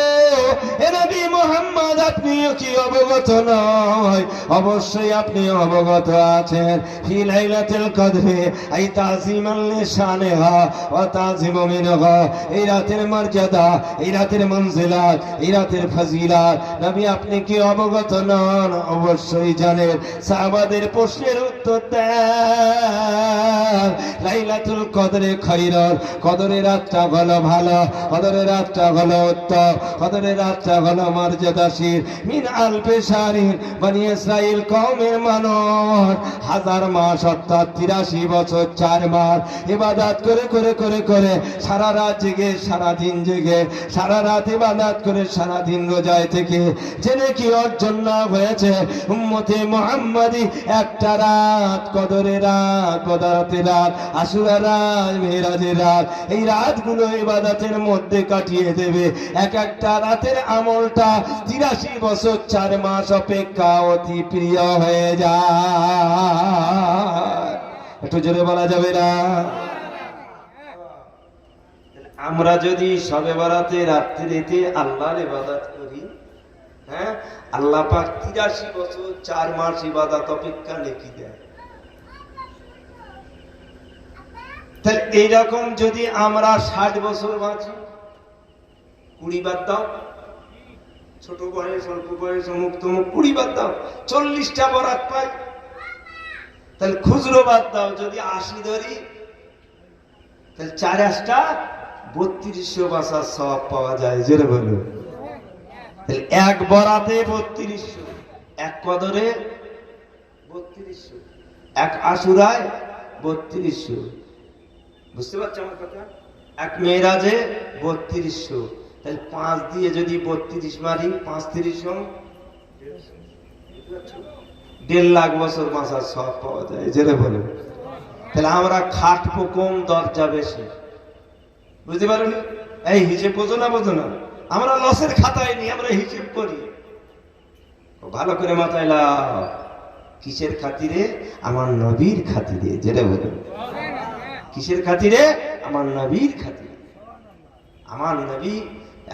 হে নবী মুহাম্মদ, আপনিও কি অবগত নয়? অবশ্যই আপনি অবগত আছেন। ফি লাইলাতুল কদরে আই তাযীমান লিশানিহা ওয়া তাযীমু মিনহা, এই রাতের মর্যাদা, এই রাতের মঞ্জিলাত, এই রাতের ফজিলত নবী আপনি কি অবগত নন? অবশ্যই জানেন। সাহাবাদের প্রশ্নের উত্তর দেন, লাইলাতুল কদরে খায়রুন, কদরের রাতটা হলো ভালো, কদরের রাতটা হলো উত্তম, কদরের রাতটা হলো মর্যাদাশীল। মিন আলফি শাহরিন, বনি ইসরাইল কওমের মানুষ 1000 মাস অর্থাৎ 83 বছর 4 মাস ইবাদত করে করে করে করে সারা রাত জেগে, সারা দিন জেগে, সারা রাত ইবাদত করে, সারা দিন রোজায় থেকে জেনে কি অর্জন না হয়েছে? উম্মতে মুহাম্মাদি একটা রাত, কদরের রাত, বরাতের রাত, আশুরার রাত, মিরাজের রাত, এই রাতগুলো ইবাদতের মধ্যে কাটিয়ে দেবে। এক একটা রাতের আমলটা 83 বছর 4 মাস অপেক্ষা অতি প্রিয় হয়ে যায়। একটু জোরে বলা যাবে না? আমরা যদি শবে বরাতে রাত্রিতে আল্লাহর ইবাদত করি, হ্যাঁ, আল্লাহ পাক 83 বছর 4 মাস ইবাদত অপেক্ষা নেকি দেয়। তাহলে এইরকম যদি আমরা 60 বছর বাঁচি, 20 বাদ দাও, ছোট বয়স, অল্প বয়স, অমুক তমুক, 20 বাদ দাও, 40টা বরাত পাই। তাহলে খুচরো বাদ দাও, যদি 80 ধরি, তাহলে 4 8টা 3200 বাঁচার সওয়াব পাওয়া যায়। জোরে বলুন। তাহলে এক বরাতে 3200, এক কদরে 3200, এক আশুরায় 3200। বুঝতে পারছো আমার কথা? এক মেরাজে 3200, তাহলে 5 দিয়ে যদি 32 মারি, 5 3 1.5 লাখ বছর বাঁচার সব পাওয়া যায়, জেনে বলে। তাহলে আমরা খাটবো কম, দরজা বেশি, বুঝতে পারেন? এই হিসেব বোঝো না, বোঝো না? আমরা লসের খাতায় নি, আমরা হিসেব করি। ভালো করে মাথায় লাও, কিসের খাতিরে? আমার নবীর খাতিরে, যেটা বলে। কিসের খাতিরে? আমার নবীর খাতিরে। আমার নবী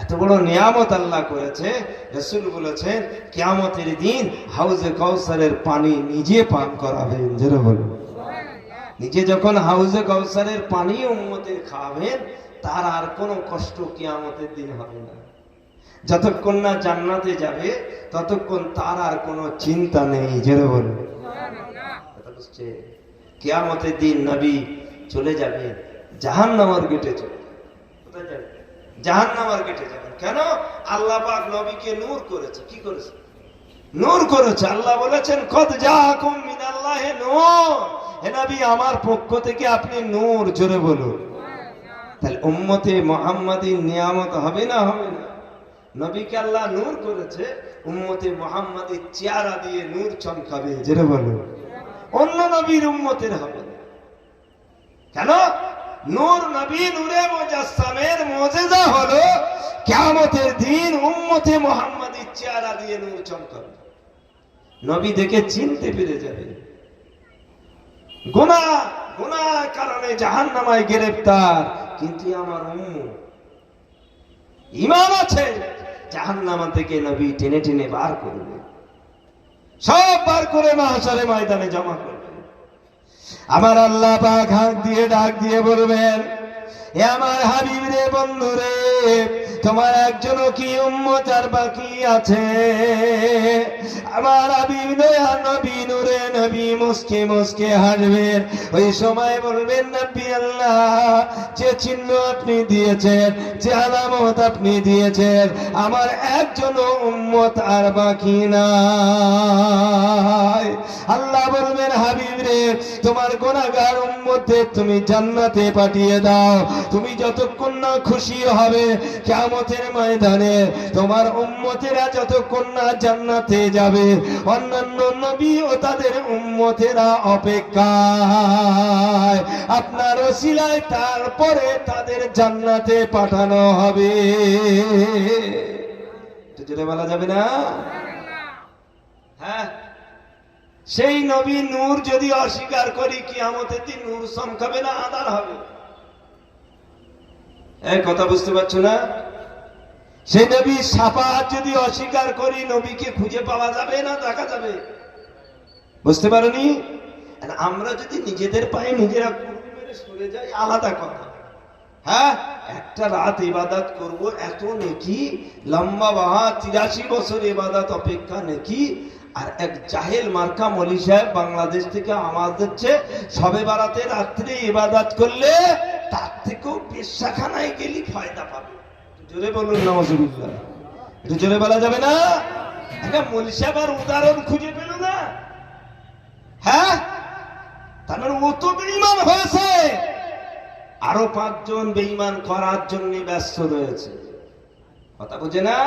এত বড় নিয়ামত আল্লাহ করেছে, রাসূল বলেছেন কিয়ামতের দিন হাউজে কাউসারের পানি নিজে পান করাবেন, যেটা বলে। নিজে যখন হাউজে কাউসারের পানি উম্মতের খাওয়াবেন, তার আর কোনো কষ্ট কিয়ামতের দিন হবে না। যতক্ষণ না জান্নাতে যাবে ততক্ষণ তার আর কোনো চিন্তা নেই, যেটা বলে। কিয়ামতের দিন নবী চলে যাবে জাহান্নামের গেটে, চলে কোথায় যাবে? জাহান্নামের গেটে যাবেন। কেন? আল্লাহ পাক নবীকে নূর করেছে। কি করেছে? নূর করেছে। আল্লাহ বলেছেন কদ জাআকুম মিনাল্লাহি নূর, হে নবী আমার পক্ষ থেকে আপনি নূর, জোরে বলুন। তাহলে উম্মতে মুহাম্মাদির নিয়ামত হবে না, হবে না? নবীকে আল্লাহ নূর করেছে, উম্মতে মুহাম্মাদির চেহারা দিয়ে নূর চমকাবে, জোরে বলুন। অন্য নবীর উম্মতের হবে না। কেন? নূর নবী নূরে মুজাসসামের মুজিজা হলো কিয়ামতের দিন উম্মতে মুহাম্মাদির চেহারা দিয়ে নূর চমকাবে। নবী দেখে চিনতে পেরে যাবে। গুনাহ কারণে জাহান্নামায় গ্রেফতার, কিন্তু আমার উম্মত ঈমান আছে, জাহান্নামা থেকে নবী টেনে টেনে বার করবে, সব বার করে মাহশারে ময়দানে জমা করবে। আমার আল্লাহ পাক হাত দিয়ে ডাক দিয়ে বলবেন, এ আমার হাবিব রে, বন্ধু রে, তোমার একজনও কি উম্মত আর বাকি আছে? আমার হাবিব নবী নূরে নবী মুস্কে মুস্কে হাসবেন। ওই সময় বলবেন, নবী আল্লাহ, যে চিহ্ন আপনি দিয়েছেন, যে আলামত আপনি দিয়েছেন, আমার একজনও উম্মত আর বাকি নাই। আল্লাহ বলবেন, হাবিব রে, তোমার গুনাহগার উম্মতদের তুমি জান্নাতে পাঠিয়ে দাও। তুমি যতক্ষণ না খুশি হবে কিয়ামতের ময়দানে, তোমার উম্মতেরা যতক্ষণ না জান্নাতে যাবে, অন্যান্য নবী ও তাদের উম্মতেরা অপেক্ষায় আপনার ওসিলায় তারপরে তাদের জান্নাতে পাঠানো হবে। জোরে বলা যাবে না? হ্যাঁ, সেই নবী নূর যদি অস্বীকার করি, কিয়ামতের দিন নূর চমকাবে না, আঁধার হবে। এই কথা বুঝতে পারছো না? সেই নবী শাফাআত যদি অস্বীকার করি, নবীকে খুঁজে পাওয়া যাবে না, দেখা যাবে। বুঝতে পারোনি? আমরা যদি নিজেদের পায়ে নিজেরা কুড়ুল মেরে সরে যাই, আলাদা কথা। হ্যাঁ, একটা রাত ইবাদত করব, এত নেকি, লম্বা বাহা 83 বছর ইবাদত অপেক্ষা নেকি। আর এক জাহেল মার্কা মলি সাহেব বাংলাদেশ থেকে আওয়াজ দিচ্ছে, সবে বারাতে রাত্রে ইবাদত করলে তার থেকেও পেশাখানায় গেলে ফায়দা পাবে। জোরে বলুন নাউজুবিল্লাহ। একটু জোরে বলা যাবে না? একটা মলি সাহেব আর উদাহরণ খুঁজে পেল না। হ্যাঁ, তার মানে ও তো বেঈমান হয়েছে, আরো 5 জন বেঈমান করার জন্য ব্যস্ত রয়েছে। কথা বুঝে না?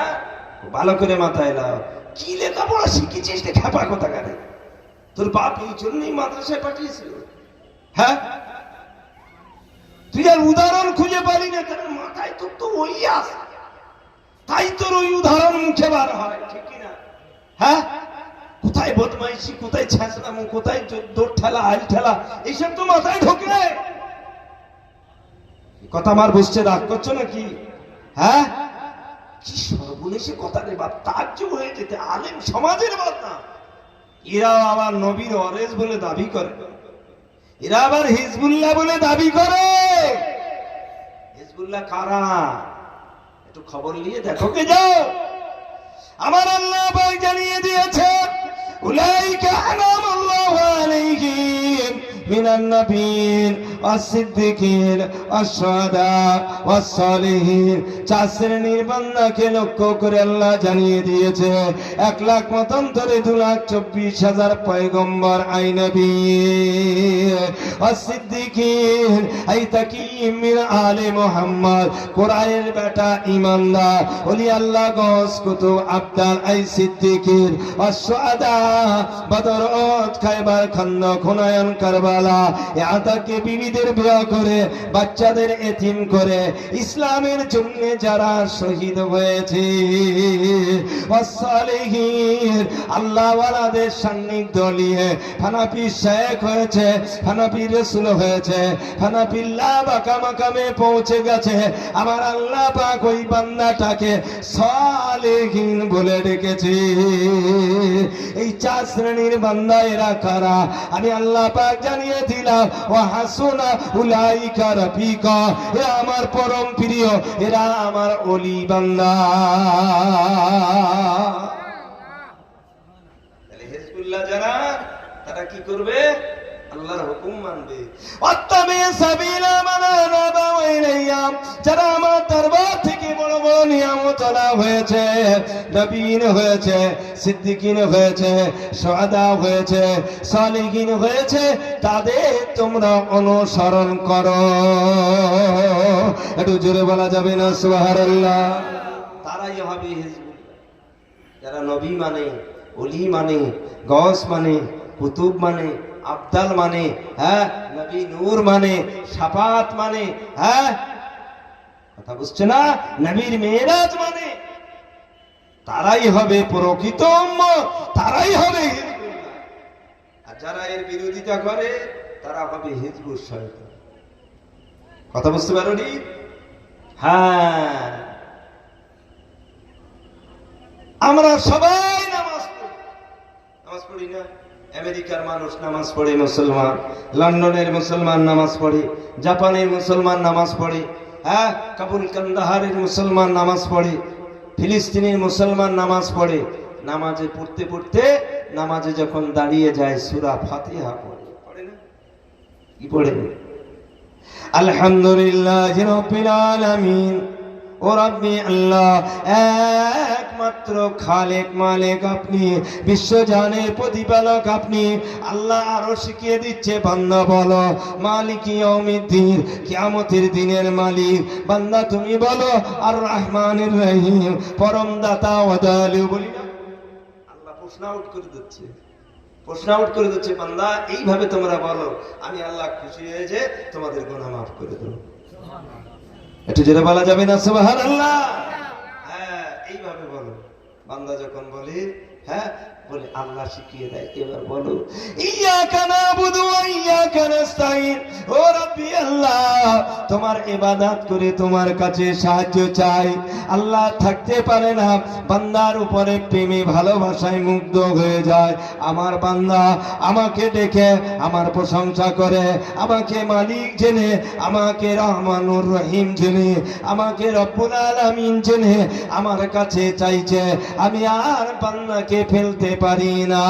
ভালো করে মাথায় লাও। কি লেখাপড়া শিখেছিস রে খেপা কথা কারে? তোর বাপ এই জন্যই মাদ্রাসায় পাঠিয়েছিল? হ্যাঁ, তুই আর উদাহরণ খুঁজে পালি না, তার মাথায় তোর তো ওই আছে, তাই তোর ওই উদাহরণ মুখে বার হয়, ঠিক কিনা? হ্যাঁ, কোথায় বদমাইশি, কোথায় ছ্যাঁচড়ামো, কোথায় দৌড় ঠেলা, আইল ঠেলা, এইসব তো মাথায় ঢোকে। কথা আমার বুঝছে, রাগ করছো নাকি? হ্যাঁ, কি সর্বনেশে কথা রে বাপ, তাজ্জব হয়ে যেতে। আলেম সমাজের বাদ না, এরা আবার নবীর ওয়ারিস বলে দাবি করে, এরা আবার হিজবুল্লাহ বলে দাবি করে। হিজবুল্লাহ কারা? একটু খবর নিয়ে দেখো কে যাও। আমার আল্লাহ পাক জানিয়ে দিয়েছে, উলাইকা আনামাল্লাহু আলাইহিম মিনান নাবিয়্যিন ওয়াস-সিদ্দীকিন ওয়াশ-শুহাদা ওয়াস-সালিহিন। 4 শ্রেণীর বান্দাকে লক্ষ্য করে আল্লাহ জানিয়ে দিয়েছে 1 লাখ মতান্তরে 2,24,000 পয়গম্বর আই নবী। ওয়াস-সিদ্দীকিন আই তাকিয়্যিম মিন আলে মুহাম্মদ, কুরাইশের বেটা ঈমানদার ওলি আল্লাহ গস কুতুব আবদাল আই সিদ্দীকিন। ওয়াশ-শুহাদা বদর, উহুদ, খায়বার, খন্দক, হুনায়ন, কারবালা, ইয়াতাকে বিবিদের বিয়ে করে বাচ্চাদের এতিম করে ইসলামের জন্য যারা শহীদ হয়েছে। ওয়াস-সালিহিন আল্লাহ ওয়ালাদের সান্নিধ্য নিয়ে হানাফি শেখ হয়েছে, হানাফি রাসূল হয়েছে, হানাফিল্লাহ বাকা মাকামে পৌঁছে গেছে। আমার আল্লাহ পাক ওই বান্দাটাকে সালিহিন বলে ডেকেছে। এই 4 শ্রেণীর বান্দা এরা কারা আমি আল্লাহ পাক জানিয়ে দিলাম। ওয়া হাসুনা উলাইকা রাফিকা, এরা আমার পরম প্রিয়, এরা আমার ওলি বান্দা। তাহলে হিজবুল্লাহ যারা, তারা কি করবে? আল্লাহর হুকুম মানবে। ওয়াত্তাবি সাবিলা মান আনাবা ইলাইয়া, যারা আমার দরবার থেকে বড় বড় নিয়ামত আনা হয়েছে, নবীন হয়েছে, সিদ্দিকিন হয়েছে, শুহাদা হয়েছে, সালিহিন হয়েছে, তাদের তোমরা অনুসরণ করো। একটু জোরে বলা যাবে না সুবহানাল্লাহ? তারাই হবে হিজবুল্লাহ, যারা নবী মানে, ওলি মানে, গস মানে, কুতুব মানে, আবদাল মানে, হ্যাঁ, নবী নূর মানে, শাফাত মানে, হ্যাঁ, কথা বুঝছে না? নবীর মেরাজ মানে, তারাই হবে প্রকৃত উম্মত, তারাই হবে হিজবুল্লাহ। আর যারা এর বিরোধিতা করে তারা হবে হিজবুল শয়তান। কথা বুঝতে পারোনি? হ্যাঁ, আমরা সবাই নামাজ পড়ি না? আমেরিকার মানুষ নামাজ পড়ে, মুসলমান, লন্ডনের মুসলমান নামাজ পড়ে, জাপানের মুসলমান নামাজ পড়ে, হ্যাঁ, কাবুল কান্দাহারের মুসলমান নামাজ পড়ে, ফিলিস্তিনের মুসলমান নামাজ পড়ে। নামাজে পড়তে পড়তে নামাজে যখন দাঁড়িয়ে যায় সূরা ফাতিহা পড়ে, পড়ে না? কি পড়ে? আলহামদুলিল্লাহি রাব্বিল আলামিন, ও রাব্বি আল্লাহ, একমাত্র খালেক মালিক আপনি, বিশ্বজানের প্রতিপালক আপনি। আল্লাহ আরো শিখিয়ে দিচ্ছে, বান্দা বলো মালিকি ইয়াউমিদ্দিন, কিয়ামতের দিনের মালিক। বান্দা তুমি বলো আর রহমানির রহিম, পরম দাতা ওয়া দয়ালু। বলি না? আল্লাহ প্রশ্ন আউট করে দিচ্ছে, প্রশ্ন আউট করে দিচ্ছে, বান্দা এইভাবে তোমরা বলো, আমি আল্লাহ খুশি হয়ে যে তোমাদের গুনাহ মাফ করে দেব। একটু জোরে বলা যাবে না সুবহানাল্লাহ? হ্যাঁ, এইভাবে বলো। বান্দা যখন বলে, হ্যাঁ, বলে আল্লাহ শিখিয়ে দেয়, এবার বলো ইয়াকা নাবুদু ওয়া ইয়াকা নাস্তাইন, ও রাব্বি আল্লাহ, তোমার ইবাদত করে তোমার কাছে সাহায্য চাই। আল্লাহ থাকতে পারে না, বান্দার উপরে প্রেমে ভালোবাসায় মুগ্ধ হয়ে যায়। আমার বান্দা আমাকে দেখে আমার প্রশংসা করে, আমাকে মালিক জেনে, আমাকে রহমানুর রহিম জেনে, আমাকে রব্বুল আলামিন জেনে আমার কাছে চাইছে। আমি আর বান্দাকে ফেলতে পারি না।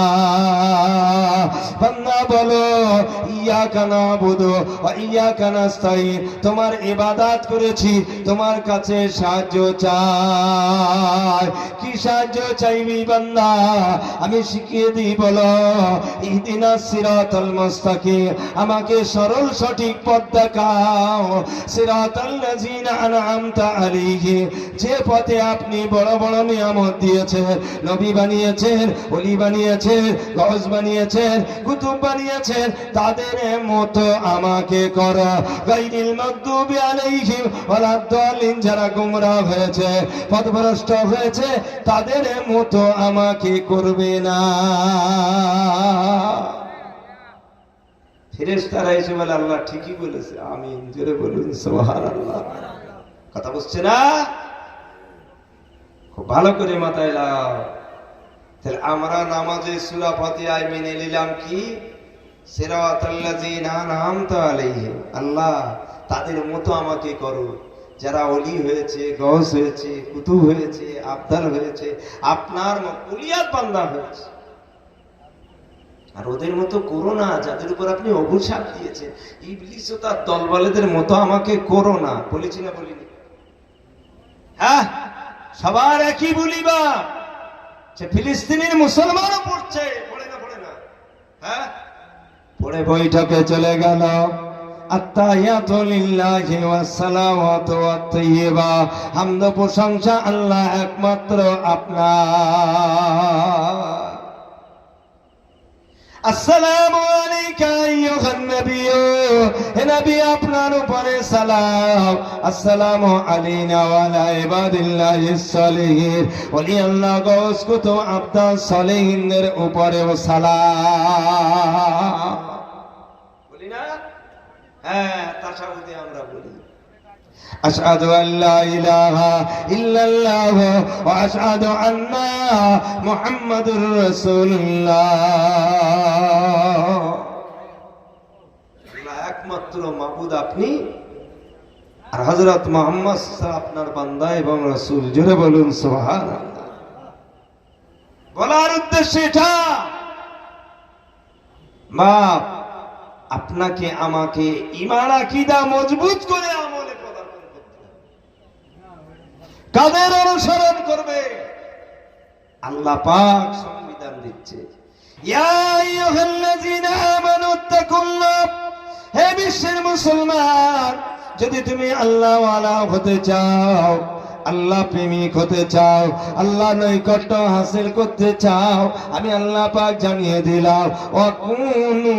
বান্দা বলো ইয়াকা নাবুদু ওয়া ইয়াকা নাস্তাইন, তোমার ইবাদত করেছি, তোমার কাছে সাহায্য চাই। কি সাহায্য চাইবি বান্দা? আমি শিখিয়ে দিই, বলো ইহদিনাস সিরাতাল মুস্তাকিম, আমাকে সরল সঠিক পথ দেখাও। সিরাতাল লাযিনা আনআমতা আলাইহিম, যে পথে আপনি বড় বড় নিয়ামত দিয়েছেন, নবী বানিয়েছেন, ওলি বানিয়েছেন, গওস বানিয়েছেন, কুতুব বানিয়েছেন, তাদের মতো আমাকে করো। গায়রিল মাগদুবি আলাইহিম ওয়ালাদ-দাল্লিন, যারা গোমরাহ হয়েছে, পথভ্রষ্ট হয়েছে, তাদের মতো আমাকে করবে না। ফেরেশতারা এসে বলে আল্লাহ ঠিকই বলেছে, আমিন। জোরে বলুন সুবহানাল্লাহ। কথা বুঝছে না? খুব ভালো করে মাথায় লাও। তাহলে আমরা নামাজে সূরা ফাতিহা মেনে নিলাম কি? সিরাতাল লাযিনা আনআমতা আলাইহিম, আল্লাহ তাদের মতো আমাকে করো, যারা ওলি হয়েছে, গওস হয়েছে, কুতুব হয়েছে, আবদাল হয়েছে, আপনার কুলিয়াত বান্দা হয়েছে। আর ওদের মতো করো না যাদের উপর আপনি অভিশাপ দিয়েছেন। ইবলিস ও তার দলবলেদের মতো আমাকে করো না, বলেছি না বলিনি? হ্যাঁ, সবার একই বলিবা। সে ফিলিস্তিনের মুসলমানও পড়ছে, পড়ে না? হ্যাঁ, পড়ে বৈঠকে চলে গেল। আত্তাহিয়াতু লিল্লাহি ওয়াস সালাওয়াতু ওয়াত তাইয়্যিবা, হামদ প্রশংসা আল্লাহ একমাত্র আপনার। আসসালামু আলাইকা আইয়ুহান নবী, হে নবী আপনার উপরে সালাম। আসসালামু আলাইনা ওয়া আলা ইবাদিল্লাহিস সালিহিন, ওলি আল্লাহ গৌস কুতুব আব্দাল সালিহিনদের উপরেও সালাম। বলি না? হ্যাঁ, তাশাহুদে আমরা বলি আশহাদু আল্লা ইলাহা ইল্লাল্লাহ ওয়া আশহাদু আন্না মুহাম্মাদুর রাসূলুল্লাহ। আল্লাহ একমাত্র মাবুদ আপনি, আর হযরত মুহাম্মদ আপনার বান্দা এবং রাসূল। জোরে বলুন সুবহানাল্লাহ। বলার উদ্দেশ্য এটা, বাপ আপনাকে আমাকে ঈমান আকীদা মজবুত করে আমলে পদার্পণ করতে হবে। কাদের অনুসরণ করবে? আল্লাহ পাক সংবিধান দিচ্ছে, ইয়া আইয়ুহাল্লাযীনা আমানু তাকুল্লাহ, হে বিশ্বের মুসলমান, যদি তুমি আল্লাহ ওয়ালা হতে চাও, আল্লাহ প্রেমিক হতে চাও, আল্লাহ নৈকট্য হাসিল করতে চাও, আমি আল্লাহ পাক জানিয়ে দিলাম, ওয়াকুনু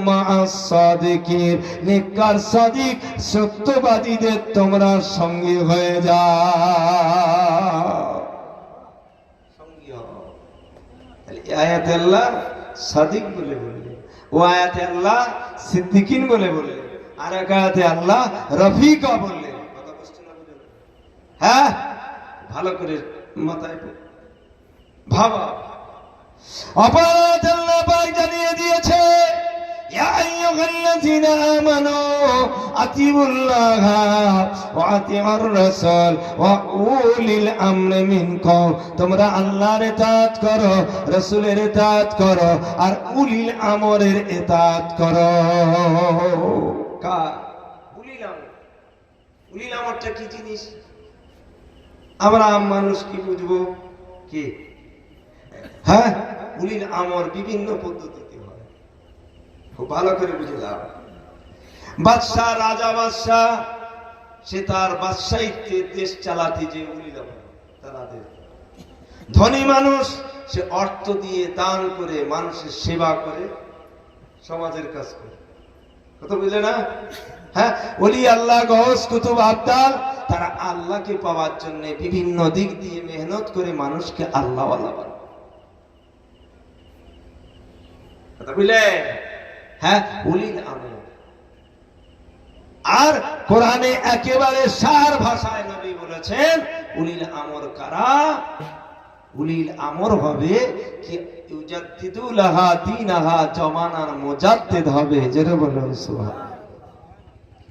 মা'আস সাদিকিন, নেককার সাদিক সত্যবাদীদের তোমরা সঙ্গী হয়ে যাও। সঙ্গী হও। তাহলে এই আয়াতে আল্লাহ সাদিক বলে বললেন, ও আয়াতে আল্লাহ সিদ্দিকিন বলে বললেন, আর এক আয়াতে আল্লাহ রফিকা বললেন। হ্যাঁ, ভালো করে মাথায় ভাবা। অপরাধ আল্লাহ পাক জানিয়ে দিয়েছে, ইয়া আইয়ুহাল্লাযীনা আমানু আতিউল্লাহ ওয়া আতিউর রাসূল ওয়া উলিল আমরি মিনকুম, তোমরা আল্লাহর ইতাআত করো, রাসূলের ইতাআত করো, আর উলিল আমরের ইতাআত করো। কার? উলিল আমর। উলিল আমরটা কি জিনিস? আমরা মানুষ কি বুঝবো? কি? হ্যাঁ, উলিল আমর বিভিন্ন পদ্ধতিতে হয়, খুব ভালো করে বুঝে দাও। বাদশাহ, রাজা বাদশাহ, সে তার বাদশাহিত্বে দেশ চালাতে যে উলিল আমর তাদের। ধনী মানুষ, সে অর্থ দিয়ে দান করে মানুষের সেবা করে সমাজের কাজ করে। কথা বুঝলে না? হ্যাঁ, ওলি আল্লাহ গৌস কুতুব আব্দাল, তারা আল্লাহকে পাওয়ার জন্য বিভিন্ন দিক দিয়ে মেহনত করে মানুষকে আল্লাহ ওয়ালা বানায়। কথা বুঝলে? হ্যাঁ, উলিল আমর। আর কোরআনে একেবারে সার ভাষায় নবী বলেছেন, উলিল আমর কারা? উলিল আমর হবে কি ইউজাদ্দিদু লাহা দীনাহা, জমানার মুজাদ্দিদ হবে। যেটা বলুন সুবহানাল্লাহ।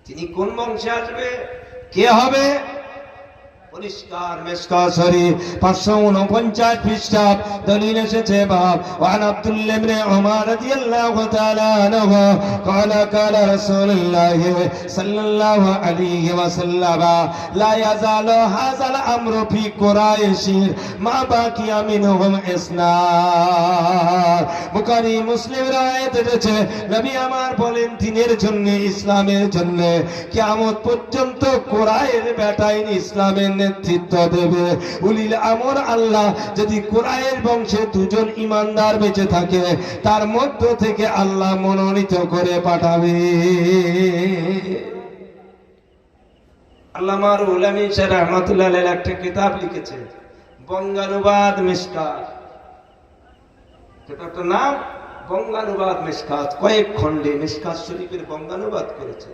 তিনি কোন বংশে আসবে? কে হবে? পরিষ্কার মিশকাত শরীফ 549 পৃষ্ঠা দলিল এসেছে বাব। ওয়ান আব্দুল্লাহ ইবনে উমর রাদিয়াল্লাহু তাআলা আনহু قال قال رسول الله صلى الله عليه وسلم لا يزال هذا الامر في قريش ما بقي منهم اثنان। বুখারী মুসলিম রাওয়ায়াত এসেছে, নবী আমার বলেন, দিনের জন্য, ইসলামের জন্য কিয়ামত পর্যন্ত কুরাইশের বেটাইন ইসলামের নেতৃত্ব দেবে। উলিল আমর আল্লাহ যদি কুরাইশের বংশে দুজন ইমানদার বেঁচে থাকে, তার মধ্য থেকে আল্লাহ মনোনীত করে পাঠাবে। আল্লামা রুহুল আমিন শাহ রাহমাতুল্লাহ আলাইহি একটা কিতাব লিখেছে, বঙ্গানুবাদ মিশকাত। কিতাবটার নাম বঙ্গানুবাদ মিশকাত। কয়েক খণ্ডে মিশকাত শরীফের বঙ্গানুবাদ করেছে।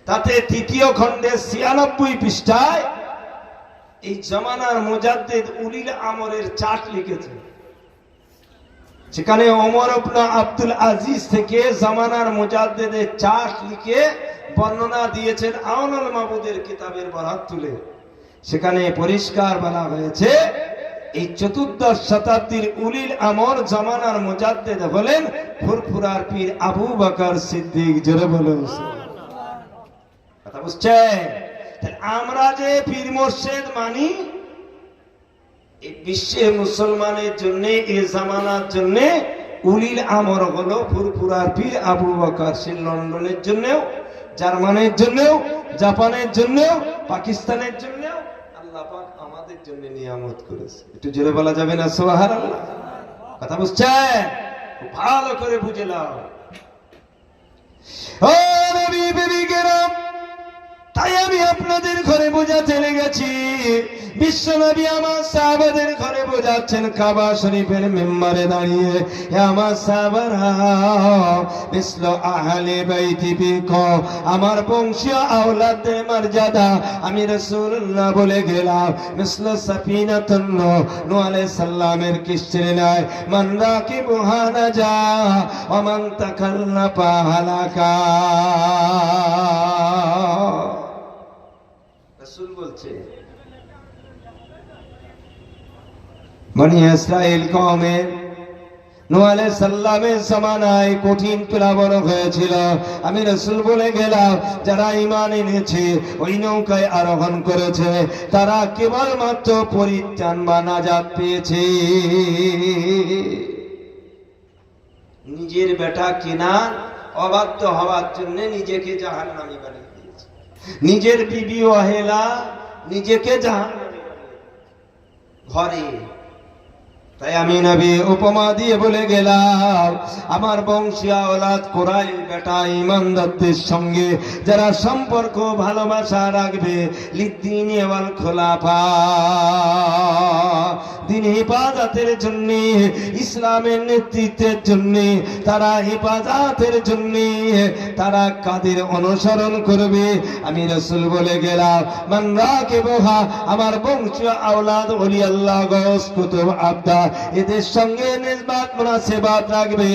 তাতে তৃতীয় খণ্ডে 96 পৃষ্ঠায় এই জামানার মুজাদ্দিদ উলিল আমরের চার্ট লিখেছে। সেখানে ওমর ইবনে আব্দুল আজিজ থেকে জামানার মুজাদ্দিদের চার্ট লিখে বর্ণনা দিয়েছেন আউনুল মাবুদের কিতাবের বরাত তুলে। সেখানে পরিষ্কার বলা হয়েছে এই চতুর্দশ শতাব্দীর উলিল আমর জামানার মুজাদ্দিদ হলেন ফুরফুরার পীর আবু বকর সিদ্দিক। জোরে বলুন কথা বুঝছেন? আমরা যে পীর মুর্শিদ মানি, এই বিশ্বের মুসলমানের জন্য, এই জামানার জন্য উলিল আমর হলো ফুরফুরার পীর আবু বকর। সে লন্ডনের জন্যও, জার্মানির জন্যও, জাপানের জন্যও, পাকিস্তানের জন্যও আল্লাহ পাক আমাদের জন্য নিয়ামত করেছে। একটু জোরে বলা যাবে না সুবহানাল্লাহ? কথা বুঝছেন? খুব ভালো করে বুঝে নাও। ও নবী বিবিগেরাম, তাই আমি আপনাদের ঘরে বোঝাতে লেগেছি। বিশ্ব নবী আমার সাহাবাদের ঘরে বোঝাচ্ছেন কাবা শরীফের মিম্বারে দাঁড়িয়ে, হে আমার সাহাবারা, মিসল আহলে বাইতি বিকো, আমার বংশীয় আওলাদের মর্যাদা আমি রাসূলুল্লাহ বলে গেলাম। মিসল সাফিনাতুন নূহ আলাইহিস সালামের কিস্তির নাই, মান রাকিবুহা নাজা ওয়া মান তাকাল্লাফা হালাকা। রাসূল বলছে বনি ইসরাইল কওমের নূহ আলাইহিস সালামের জামানায় কঠিন প্লাবন হয়েছিল। আমি রাসূল বলে গেলাম, যারা ঈমান এনেছে, ওই নৌকায় আরোহণ করেছে, তারা কেবলমাত্র পরিত্রাণ বা নাজাত পেয়েছে। নিজের বেটা কেনান অবাধ্য হওয়ার জন্য নিজেকে জাহান্নামী বানিয়ে দিয়েছে, নিজের বিবি অহেলা নিজেকে জাহান্নামী ঘরে। তাই আমি নবী উপমা দিয়ে বলে গেলাম, আমার বংশীয় আওলাদ কুরাইশ বেটা ঈমানদারদের সঙ্গে যারা সম্পর্ক ভালোবাসা রাখবে, লিদ্দিনি ওয়াল খুলাফা, দিন হিফাজতের জন্য, ইসলামের নেতৃত্বের জন্য, তারা হিফাজতের জন্য তারা কাদের অনুসরণ করবে? আমি রাসূল বলে গেলাম, মান রাকিবুহা, আমার বংশীয় আওলাদ ওলি আল্লাহ গওস কুতুব আবদা, এদের সঙ্গে নিসবাত মুনাসিবাত রাখবে,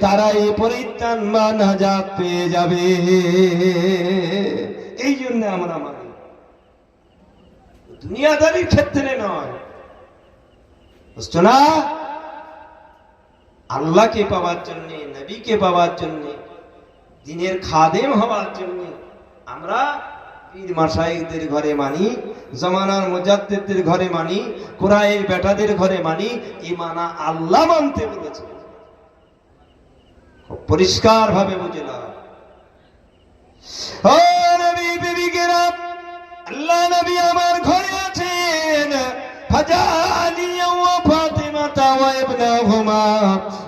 তারাই পরিত্রাণ বা নাজাত পেয়ে যাবে। এই জন্য আমরা মানি, দুনিয়াদারির ক্ষেত্রে নয়, বুঝছো না? আল্লাহকে পাওয়ার জন্য, নবীকে পাওয়ার জন্য, দ্বীনের খাদেম হওয়ার জন্য আমরা পীর মাশায়েখদের ঘরে মানি, জামানার মুজাদ্দিদদের ঘরে মানি, কুরাইশ বেটাদের ঘরে মানি। ঈমানা আল্লাহ মানতে বলেছে, খুব পরিষ্কার ভাবে বুঝে নাও। ও নবী বিবিগেরা, আল্লাহ নবী আমার ঘরে আছেন। ফাজালি ওয়া ফাতিমা ওয়া ইবনাহুমা,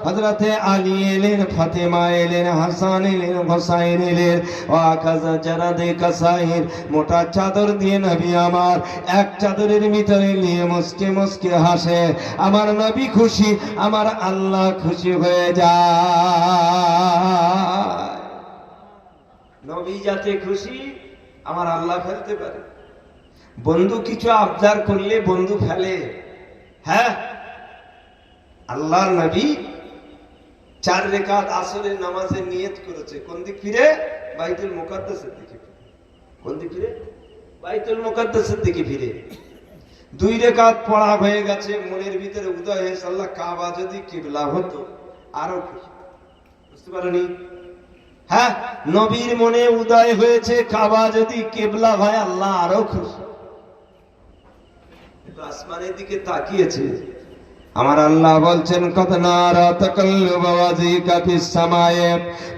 হযরতে আলী এলেন, ফাতেমা এলেন, হাসান এলেন, হুসাইন এলেন। ওয়া কাযা জারাদে কাসাইর, মোটা চাদর দিয়ে নবী আমার এক চাদরের ভিতরে নিয়ে মুস্কে মুস্কে হাসে। আমার নবী খুশি, আমার আল্লাহ খুশি হয়ে যায়। নবী যাতে খুশি, আমার আল্লাহ ফেলতে পারে। বন্ধু কিছু আবদার করলে বন্ধু ফেলে। হ্যাঁ, আল্লাহর নবী 4 রাকাত আসরের নামাজের নিয়ত করেছে। কোন দিক ফিরে? বাইতুল মুকাদ্দাসের দিকে। কোন দিক ফিরে? বাইতুল মুকাদ্দাসের দিকে ফিরে। 2 রাকাত পড়া হয়ে গেছে, মনের ভিতরে উদয় হয়েছে, আল্লাহ কাবা যদি কিবলা হতো আরো খুশি। বুঝতে পারোনি? হ্যাঁ, নবীর মনে উদয় হয়েছে, কাবা যদি কিবলা হয় আল্লাহ আরো খুশি। আসমানের দিকে তাকিয়েছে, আমার আল্লাহ বলছেন, কদ নারা তাকাল্লুবা ওয়াজহিকা ফিস সামায়ে,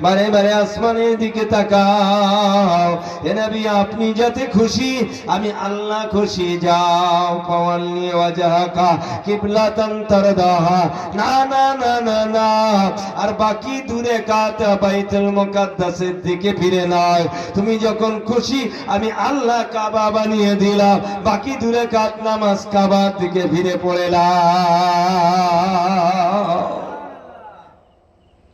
বারে বারে আসমানের দিকে তাকাও, হে নবী আপনি যাতে খুশি, আমি আল্লাহ খুশি। যাও, ফাওয়াল্লি ওয়াজহাকা কিবলাতান তারদাহা, না না না না না, আর বাকি 2 রাকাত বাইতুল মুকাদ্দাসের দিকে ফিরে নয়। তুমি যখন খুশি, আমি আল্লাহ কাবা বানিয়ে দিলাম, বাকি 2 রাকাত নামাজ কাবার দিকে ফিরে পড়েলাম।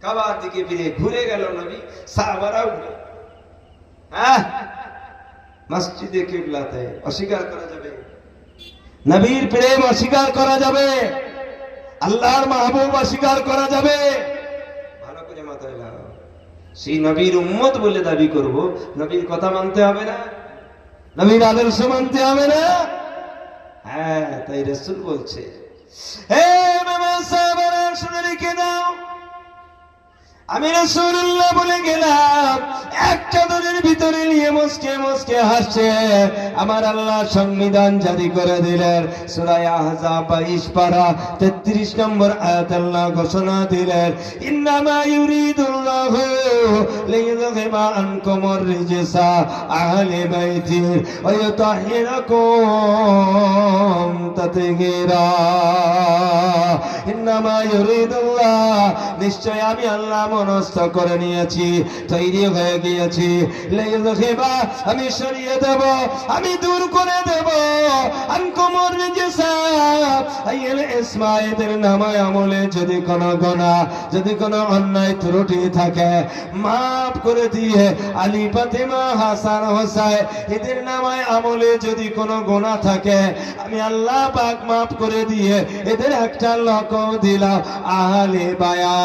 কাবার দিকে ফিরে ঘুরে গেল নবী, সাহাবারাও ঘুরে। হ্যাঁ, মসজিদে কিবলাতে অস্বীকার করা যাবে? নবীর প্রেম অস্বীকার করা যাবে? আল্লাহর মাহবুব অস্বীকার করা যাবে? ভালো করে মাথায় লাগাও। সেই নবীর উম্মত বলে দাবি করব, নবীর কথা মানতে হবে না? নবীর আদর্শ মানতে হবে না? হ্যাঁ, তাই রাসূল বলছে, হে মামা সাহাবারা শুনে রেখে দাও, আমি রাসূলুল্লাহ বলে গেলাম, এক চাদরের ভিতরে নিয়ে মুসকে মুসকে হাসছে। আমার আল্লাহ সংবিধান জারি করে দিলেন। সূরা আহজাব 22 পারা 33 নম্বর আয়াত আল্লাহ ঘোষণা দিলেন, ইন্নামা ইউরিদুল্লাহু লিইয়ুযহিবা আনকুমুর রিজসা আহলি বাইতি ওয়া ইউতাহহিরাকুম তাতহীরা। ইন্নামা ইউরিদুল্লাহ, নিশ্চয় আমি আল্লাহ মনস্থ করে নিয়েছি, তৈরি হয়ে গিয়েছি, লিইয়ুযহিবা, আমি সরিয়ে দেব, আমি দূর করে দেব, আনকুমুর রিজসা, আইয়াল ইসমা, এদের নামায় আমলে যদি কোনো গুনাহ, যদি কোনো অন্যায় ত্রুটি থাকে মাফ করে দিয়ে, আলী ফাতেমা হাসান হোসেন এদের নামায় আমলে যদি কোনো গুনাহ থাকে আমি আল্লাহ পাক মাফ করে দিয়ে এদের একটা লকব দিলাম, আহলে বায়াত।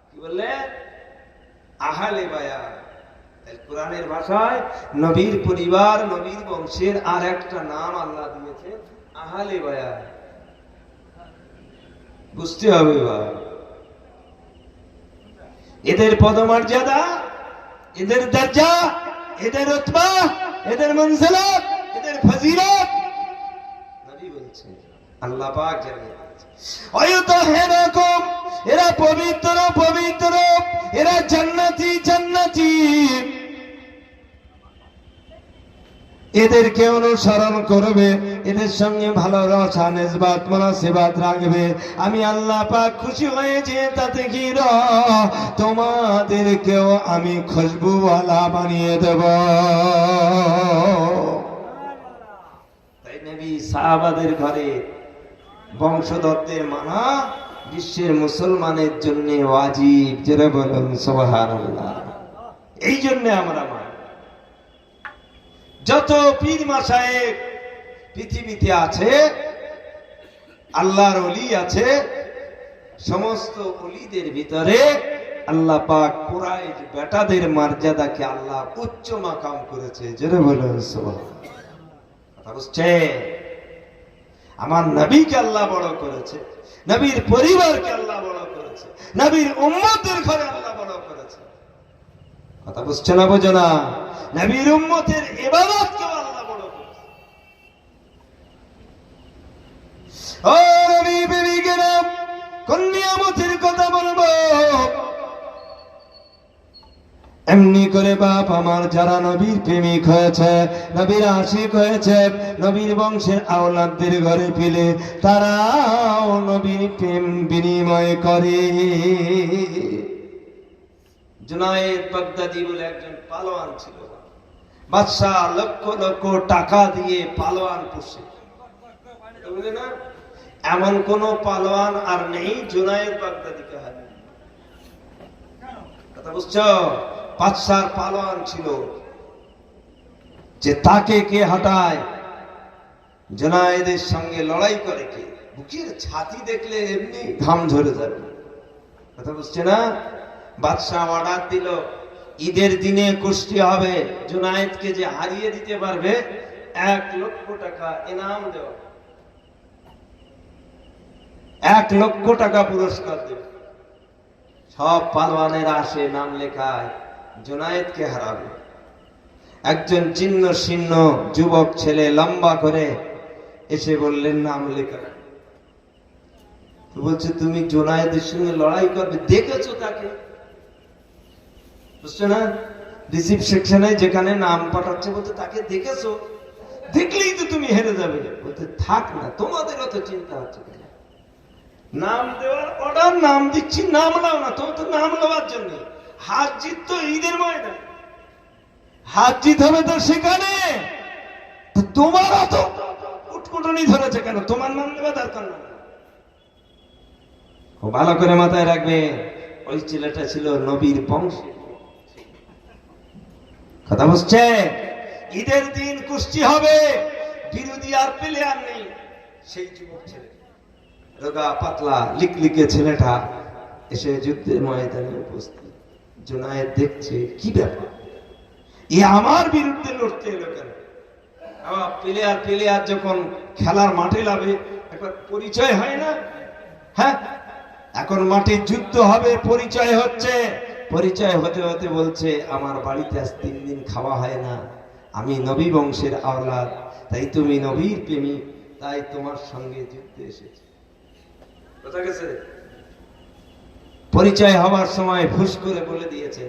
কি বললে? আহলে বায়াত। কোরআনের ভাষায় নবীর পরিবার, নবীর বংশের আর একটা নাম আল্লাহ দিয়েছে, আহলে বায়াত। বুঝতে হবে বা এদের পদমর্যাদা, এদের দরজা, এদের রতবা, এদের মনজিলত, এদের ফজিলত নবী বলছে, আল্লাহ পাক জানিয়ে দিয়েছে, ওয়ায়ুতাহহিরাকুম, এরা পবিত্র পবিত্র, এরা জান্নাতি জান্নাতি। এদেরকে অনুসরণ করবে, এদের সঙ্গে ভালো রসা নিসবাত মুনাসিবাত রাখবে, আমি আল্লাহ পাক খুশি হয়েছে, তাতে কি তোমাদেরকেও আমি খুশবুওয়ালা বানিয়ে দেব। তাই নবী সাহাবাদের ঘরে বংশধরদের মানা বিশ্বের মুসলমানের জন্য ওয়াজিব। যারা বলেন সুবহানাল্লাহ। এই জন্য আমরা মানি। যত পীর মাশায়েখ পৃথিবীতে আছে, আল্লাহর ওলি আছে, সমস্ত ওলিদের ভিতরে আল্লাহ পাক কুরাইশ বেটাদের মর্যাদাকে আল্লাহ উচ্চ মাকাম করেছে। জোরে বলুন সুবহানাল্লাহ। কথা বুঝছে? আমার নবীকে আল্লাহ বড় করেছে, নবীর পরিবারকে আল্লাহ বড় করেছে, নবীর উম্মতের ঘরে আল্লাহ বড় করেছে। কথা বুঝছে না? বোঝো না? নবীর উম্মতের ইবাদতকে আল্লাহ বড় করেছে। ও নবী বিবিগেরা, কোন নিয়ামতের কথা বলবো? এমনি করে বাপ আমার যারা নবীর প্রেমিক হয়েছে, নবীর আশিক হয়েছে, নবীর বংশের আওলাদদের ঘরে পেলে তারাও নবীর প্রেম বিনিময় করে। জুনায়েদ বাগদাদি বলে একজন পালোয়ান ছিল, বাদশাহ লক্ষ লক্ষ টাকা দিয়ে পালোয়ান পুষে। বুঝলে না? এমন কোন পালোয়ান আর নেই জুনায়েদ বাগদাদিকে হারিয়ে। কথা বুঝছো? বাদশার পালোয়ান ছিল, যে তাকে কে হাঁটায়, জুনায়েদের সঙ্গে লড়াই করে কে? বুকের ছাতি দেখলে এমনি ঘাম ঝরে যাবে। কথা বুঝছে না? বাদশাহ অর্ডার দিল, ঈদের দিনে কুস্তি হবে, জুনায়েদকে যে হারিয়ে দিতে পারবে 1 লক্ষ টাকা ইনাম দেওয়া, 1 লক্ষ টাকা পুরস্কার দেবে। সব পালোয়ানেরা আসে, নাম লেখায়, জুনায়েদকে হারাবে। একজন চিহ্ন শীর্ণ যুবক ছেলে লম্বা করে এসে বললেন নাম লেখা। বলছে তুমি জুনায়েদের সঙ্গে লড়াই করবে, দেখেছো তাকে? বুঝছো না? রিসিভ সেকশনে যেখানে নাম পাঠাচ্ছে, বলতে তাকে দেখেছো? দেখলেই তো তুমি হেরে যাবে। বলতে থাক না, তোমাদের অত চিন্তা হচ্ছে কেন? নাম দেওয়ার অর্ডার, নাম দিচ্ছি, নাম নাও না। তোমার তো নাম নেওয়ার জন্য। হাত জিত তো ঈদের ময়দান, হাত জিত হবে তো সেখানে। তোমার অত উটকুটনি ধরেছে কেন? তোমার নাম নেওয়া দরকার না। ভালো করে মাথায় রাখবে, ওই ছেলেটা ছিল নবীর বংশে। কথা বুঝছে? ঈদের দিন কুস্তি হবে, বিরোধী আর প্লেয়ার নেই। সেই যুবক ছেলে, রোগা পাতলা লিকলিকে ছেলেটা এসে যুদ্ধের ময়দানে উপস্থিত। জুনায়েদ দেখছে, কি ব্যাপার, এ আমার বিরুদ্ধে লড়তে এলো কেন? আবার প্লেয়ার যখন খেলার মাঠে নামে একবার পরিচয় হয় না? হ্যাঁ, এখন মাঠে যুদ্ধ হবে, পরিচয় হচ্ছে, পরিচয় হতে হতে বলছে আমার বাড়িতে আজ 3 দিন খাওয়া হয় না, আমি নবী বংশের আওলাদ, তাই তুমি নবীর প্রেমিক, তাই তোমার সঙ্গে যুদ্ধে এসেছি। কথা গেছে? পরিচয় হওয়ার সময় ফুস করে বলে দিয়েছে,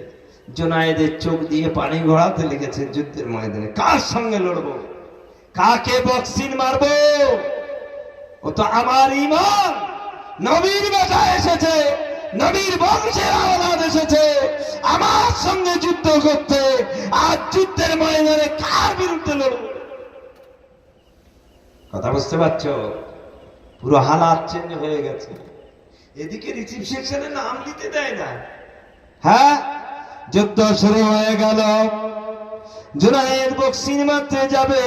জুনায়েদের চোখ দিয়ে পানি গড়াতে লেগেছে যুদ্ধের ময়দানে। কার সঙ্গে লড়বো, কাকে বক্সিং মারবো? ও তো আমার ঈমান, নবীর বেটা এসেছে, নবীর বংশের আওলাদ এসেছে আমার সঙ্গে যুদ্ধ করতে, আর যুদ্ধের ময়দানে কার বিরুদ্ধে লড়বো? কথা বুঝতে পারছো? পুরো হালাত চেঞ্জ হয়ে গেছে। এদিকে রিসিভ সেকশনে নাম দিতে দেয় না। হ্যাঁ, যুদ্ধ শুরু হয়ে গেল, জুনায়েদ বক্সিং মারতে যাবে।